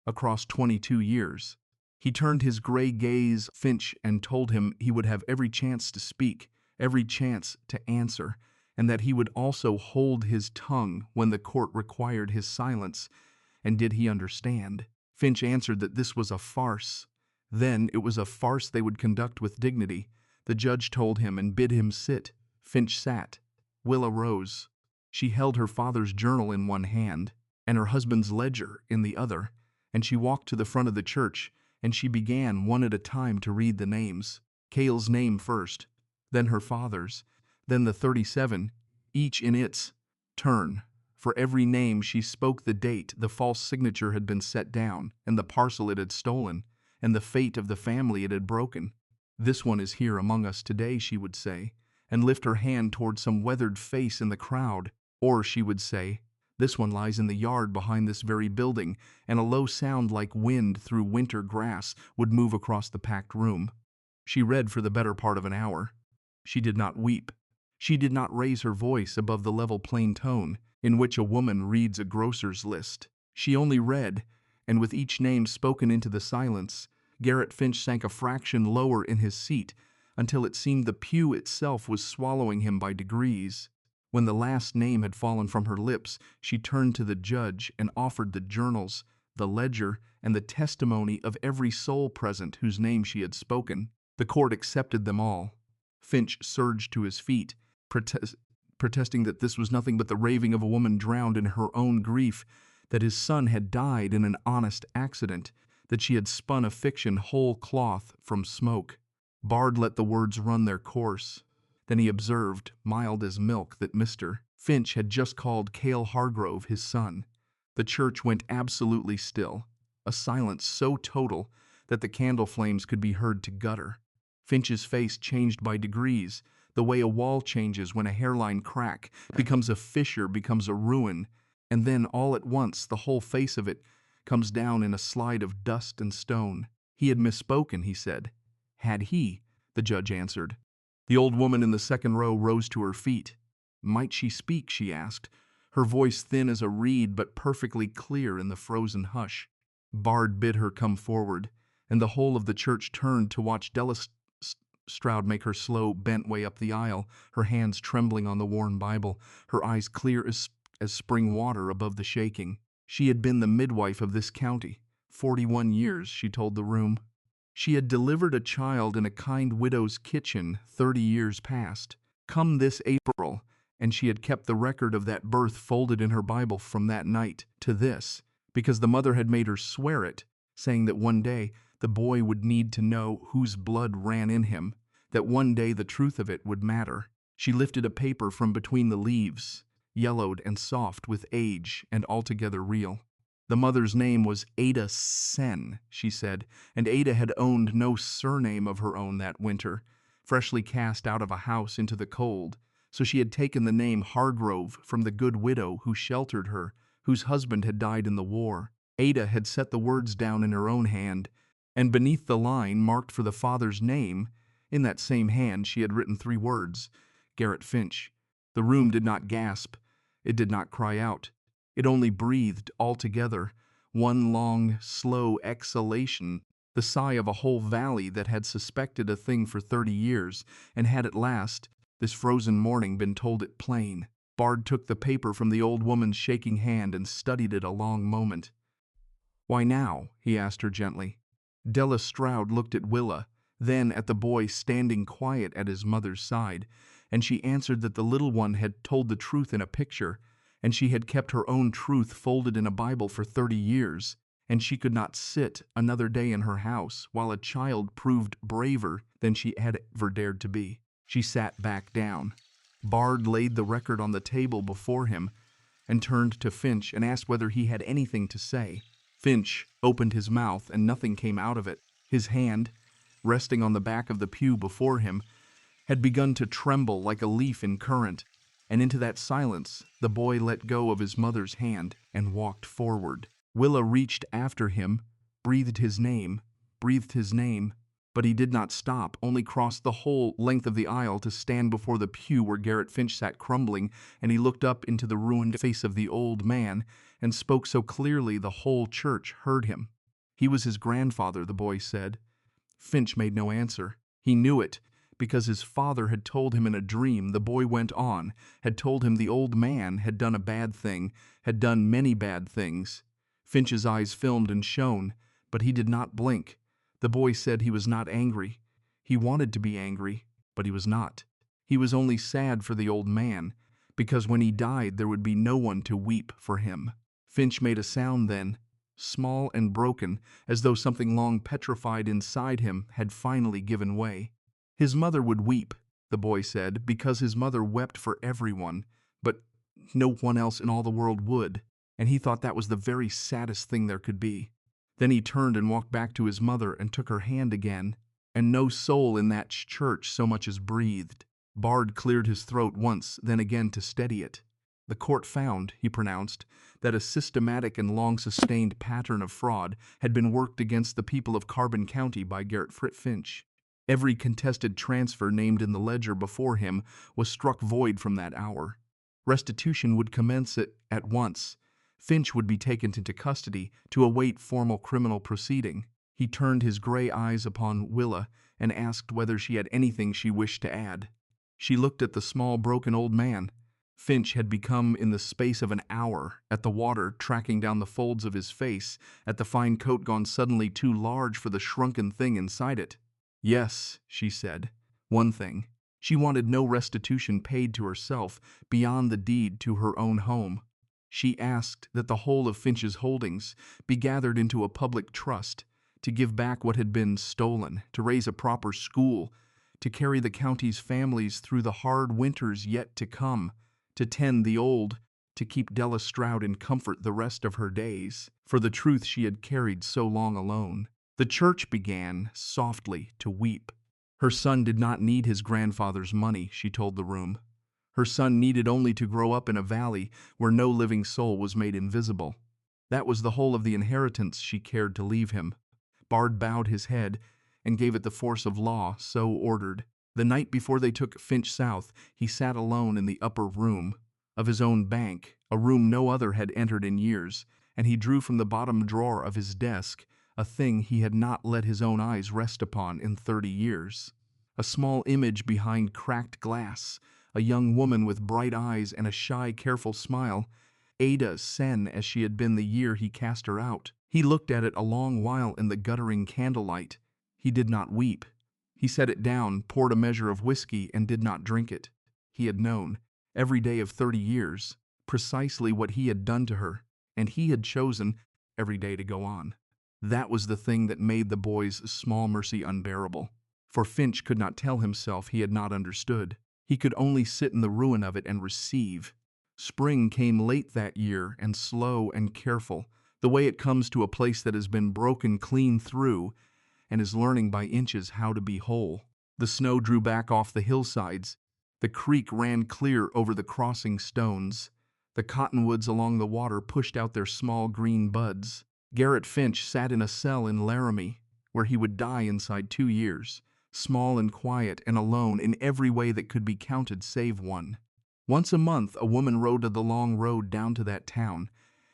across 22 years. He turned his gray gaze Finch and told him he would have every chance to speak, every chance to answer, and that he would also hold his tongue when the court required his silence. And did he understand? Finch answered that this was a farce. Then it was a farce they would conduct with dignity. The judge told him and bid him sit. Finch sat. Willa rose. She held her father's journal in one hand and her husband's ledger in the other, and she walked to the front of the church, and she began one at a time to read the names. Cale's name first, then her father's, then the 37, each in its turn. For every name she spoke the date the false signature had been set down, and the parcel it had stolen, and the fate of the family it had broken. This one is here among us today, she would say, and lift her hand toward some weathered face in the crowd. Or she would say, this one lies in the yard behind this very building, and a low sound like wind through winter grass would move across the packed room. She read for the better part of an hour. She did not weep. She did not raise her voice above the level plain tone in which a woman reads a grocer's list. She only read, and with each name spoken into the silence, Garrett Finch sank a fraction lower in his seat until it seemed the pew itself was swallowing him by degrees. When the last name had fallen from her lips, she turned to the judge and offered the journals, the ledger, and the testimony of every soul present whose name she had spoken. The court accepted them all. Finch surged to his feet, protesting that this was nothing but the raving of a woman drowned in her own grief, that his son had died in an honest accident, that she had spun a fiction whole cloth from smoke. Bard let the words run their course. Then he observed, mild as milk, that Mr. Finch had just called Cale Hargrove his son. The church went absolutely still, a silence so total that the candle flames could be heard to gutter. Finch's face changed by degrees, the way a wall changes when a hairline crack becomes a fissure, becomes a ruin, and then all at once the whole face of it comes down in a slide of dust and stone. He had misspoken, he said. Had he? The judge answered. The old woman in the second row rose to her feet. Might she speak, she asked, her voice thin as a reed but perfectly clear in the frozen hush. Bard bid her come forward, and the whole of the church turned to watch Della Stroud make her slow, bent way up the aisle, her hands trembling on the worn Bible, her eyes clear as spring water above the shaking. She had been the midwife of this county. 41 years, she told the room. She had delivered a child in a kind widow's kitchen 30 years past, come this April, and she had kept the record of that birth folded in her Bible from that night to this, because the mother had made her swear it, saying that one day the boy would need to know whose blood ran in him, that one day the truth of it would matter. She lifted a paper from between the leaves, yellowed and soft with age and altogether real. The mother's name was Ada Sen, she said, and Ada had owned no surname of her own that winter, freshly cast out of a house into the cold, so she had taken the name Hargrove from the good widow who sheltered her, whose husband had died in the war. Ada had set the words down in her own hand, and beneath the line marked for the father's name, in that same hand she had written 3 words, Garrett Finch. The room did not gasp. It did not cry out. It only breathed altogether, one long, slow exhalation, the sigh of a whole valley that had suspected a thing for 30 years, and had at last, this frozen morning, been told it plain. Bard took the paper from the old woman's shaking hand and studied it a long moment. "Why now?" he asked her gently. Della Stroud looked at Willa, then at the boy standing quiet at his mother's side, and she answered that the little one had told the truth in a picture, and she had kept her own truth folded in a Bible for 30 years, and she could not sit another day in her house while a child proved braver than she had ever dared to be. She sat back down. Bard laid the record on the table before him and turned to Finch and asked whether he had anything to say. Finch opened his mouth and nothing came out of it. His hand, resting on the back of the pew before him, had begun to tremble like a leaf in current, and into that silence the boy let go of his mother's hand and walked forward. Willa reached after him, breathed his name, but he did not stop, only crossed the whole length of the aisle to stand before the pew where Garrett Finch sat crumbling, and he looked up into the ruined face of the old man and spoke so clearly the whole church heard him. He was his grandfather, the boy said. Finch made no answer. He knew it, because his father had told him in a dream. The boy went on, had told him the old man had done a bad thing, had done many bad things. Finch's eyes filmed and shone, but he did not blink. The boy said he was not angry. He wanted to be angry, but he was not. He was only sad for the old man, because when he died there would be no one to weep for him. Finch made a sound then, small and broken, as though something long petrified inside him had finally given way. His mother would weep, the boy said, because his mother wept for everyone, but no one else in all the world would, and he thought that was the very saddest thing there could be. Then he turned and walked back to his mother and took her hand again, and no soul in that church so much as breathed. Bard cleared his throat once, then again to steady it. The court found, he pronounced, that a systematic and long-sustained pattern of fraud had been worked against the people of Carbon County by Garrett Finch. Every contested transfer named in the ledger before him was struck void from that hour. Restitution would commence at once. Finch would be taken into custody to await formal criminal proceeding. He turned his gray eyes upon Willa and asked whether she had anything she wished to add. She looked at the small, broken old man. Finch had become, in the space of an hour, at the water tracking down the folds of his face, at the fine coat gone suddenly too large for the shrunken thing inside it. "Yes," she said, "one thing. She wanted no restitution paid to herself beyond the deed to her own home. She asked that the whole of Finch's holdings be gathered into a public trust, to give back what had been stolen, to raise a proper school, to carry the county's families through the hard winters yet to come, to tend the old, to keep Della Stroud in comfort the rest of her days, for the truth she had carried so long alone." The church began, softly, to weep. Her son did not need his grandfather's money, she told the room. Her son needed only to grow up in a valley where no living soul was made invisible. That was the whole of the inheritance she cared to leave him. Bard bowed his head and gave it the force of law, so ordered. The night before they took Finch south, he sat alone in the upper room of his own bank, a room no other had entered in years, and he drew from the bottom drawer of his desk a thing he had not let his own eyes rest upon in 30 years. A small image behind cracked glass, a young woman with bright eyes and a shy, careful smile, Ada Sen as she had been the year he cast her out. He looked at it a long while in the guttering candlelight. He did not weep. He set it down, poured a measure of whiskey, and did not drink it. He had known, every day of 30 years, precisely what he had done to her, and he had chosen every day to go on. That was the thing that made the boy's small mercy unbearable. For Finch could not tell himself he had not understood. He could only sit in the ruin of it and receive. Spring came late that year, and slow and careful, the way it comes to a place that has been broken clean through and is learning by inches how to be whole. The snow drew back off the hillsides. The creek ran clear over the crossing stones. The cottonwoods along the water pushed out their small green buds. Garrett Finch sat in a cell in Laramie, where he would die inside 2 years, small and quiet and alone in every way that could be counted save one. Once a month, a woman rode the long road down to that town,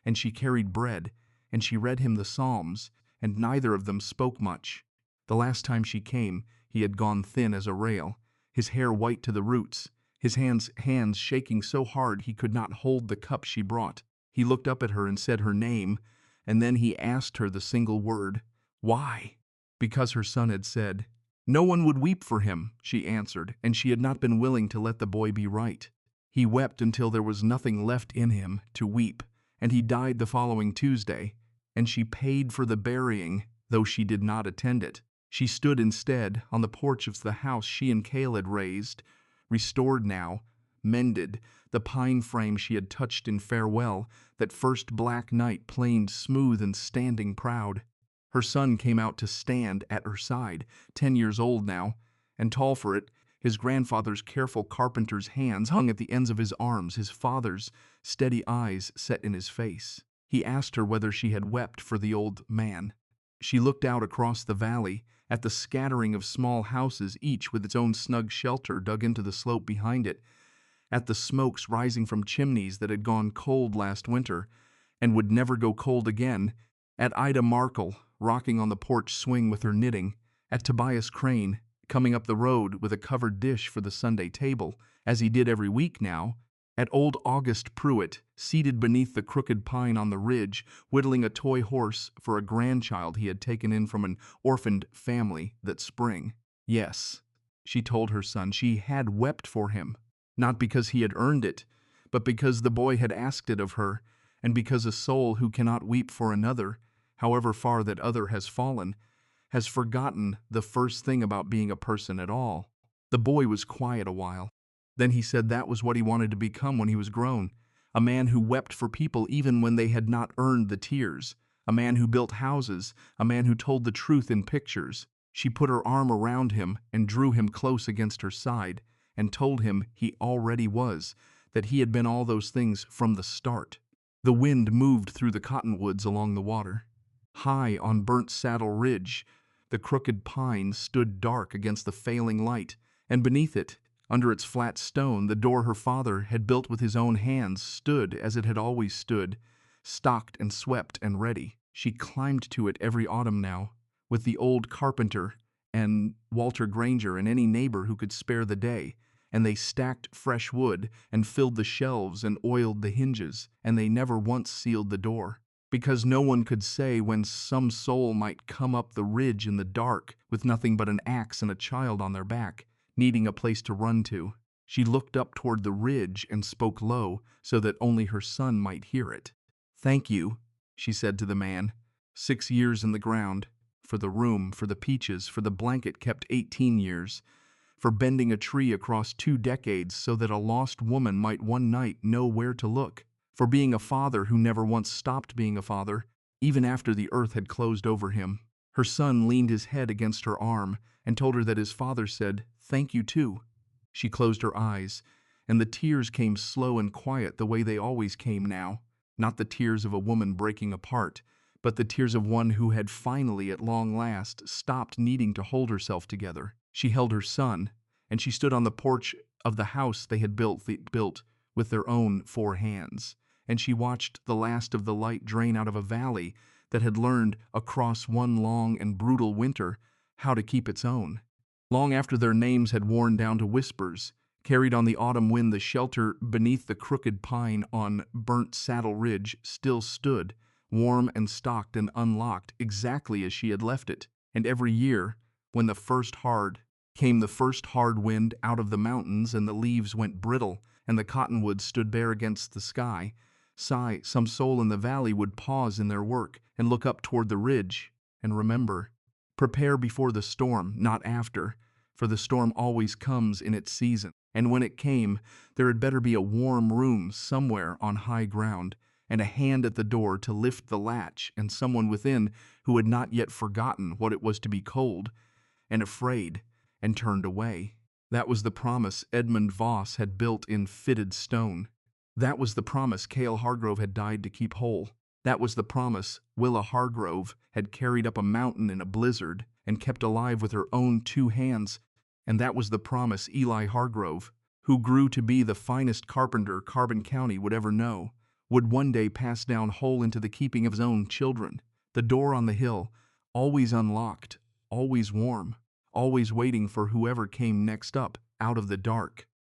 and she carried bread, and she read him the Psalms, and neither of them spoke much. The last time she came, he had gone thin as a rail, his hair white to the roots, his hands shaking so hard he could not hold the cup she brought. He looked up at her and said her name, and then he asked her the single word, "Why?" Because her son had said. No one would weep for him, she answered, and she had not been willing to let the boy be right. He wept until there was nothing left in him to weep, and he died the following Tuesday, and she paid for the burying, though she did not attend it. She stood instead on the porch of the house she and Cale had raised, restored now, mended, the pine frame she had touched in farewell, that first black night planed smooth and standing proud. Her son came out to stand at her side, 10 years old now, and tall for it. His grandfather's careful carpenter's hands hung at the ends of his arms, his father's steady eyes set in his face. He asked her whether she had wept for the old man. She looked out across the valley, at the scattering of small houses, each with its own snug shelter dug into the slope behind it, at the smokes rising from chimneys that had gone cold last winter and would never go cold again, at Ida Markle rocking on the porch swing with her knitting, at Tobias Crane coming up the road with a covered dish for the Sunday table, as he did every week now, at old August Pruitt, seated beneath the crooked pine on the ridge, whittling a toy horse for a grandchild he had taken in from an orphaned family that spring. Yes, she told her son, she had wept for him, not because he had earned it, but because the boy had asked it of her, and because a soul who cannot weep for another, however far that other has fallen, has forgotten the first thing about being a person at all. The boy was quiet a while. Then he said that was what he wanted to become when he was grown, a man who wept for people even when they had not earned the tears, a man who built houses, a man who told the truth in pictures. She put her arm around him and drew him close against her side and told him he already was, that he had been all those things from the start. The wind moved through the cottonwoods along the water. High on Burnt Saddle Ridge, the crooked pine stood dark against the failing light, and beneath it, under its flat stone, the door her father had built with his own hands stood as it had always stood, stocked and swept and ready. She climbed to it every autumn now, with the Old Carpenter and Walter Granger and any neighbor who could spare the day, and they stacked fresh wood and filled the shelves and oiled the hinges, and they never once sealed the door, because no one could say when some soul might come up the ridge in the dark with nothing but an axe and a child on their back, needing a place to run to. She looked up toward the ridge and spoke low so that only her son might hear it. "Thank you," she said to the man. 6 years in the ground, for the room, for the peaches, for the blanket kept 18 years, for bending a tree across 2 decades so that a lost woman might one night know where to look, for being a father who never once stopped being a father, even after the earth had closed over him. Her son leaned his head against her arm and told her that his father said, "Thank you too." She closed her eyes, and the tears came slow and quiet the way they always came now, not the tears of a woman breaking apart, but the tears of one who had finally, at long last, stopped needing to hold herself together. She held her son, and she stood on the porch of the house they had built with their own 4 hands, and she watched the last of the light drain out of a valley that had learned, across one long and brutal winter, how to keep its own. Long after their names had worn down to whispers, carried on the autumn wind, the shelter beneath the crooked pine on Burnt Saddle Ridge still stood, warm and stocked and unlocked, exactly as she had left it. And every year, when came the first hard wind out of the mountains, and the leaves went brittle, and the cottonwoods stood bare against the sky, some soul in the valley would pause in their work and look up toward the ridge and remember. Prepare before the storm, not after, for the storm always comes in its season. And when it came, there had better be a warm room somewhere on high ground, and a hand at the door to lift the latch, and someone within who had not yet forgotten what it was to be cold and afraid and turned away. That was the promise Edmund Voss had built in fitted stone. That was the promise Cale Hargrove had died to keep whole. That was the promise Willa Hargrove had carried up a mountain in a blizzard and kept alive with her own 2 hands. And that was the promise Eli Hargrove, who grew to be the finest carpenter Carbon County would ever know, would one day pass down whole into the keeping of his own children. The door on the hill, always unlocked, always warm, always waiting for whoever came next up out of the dark.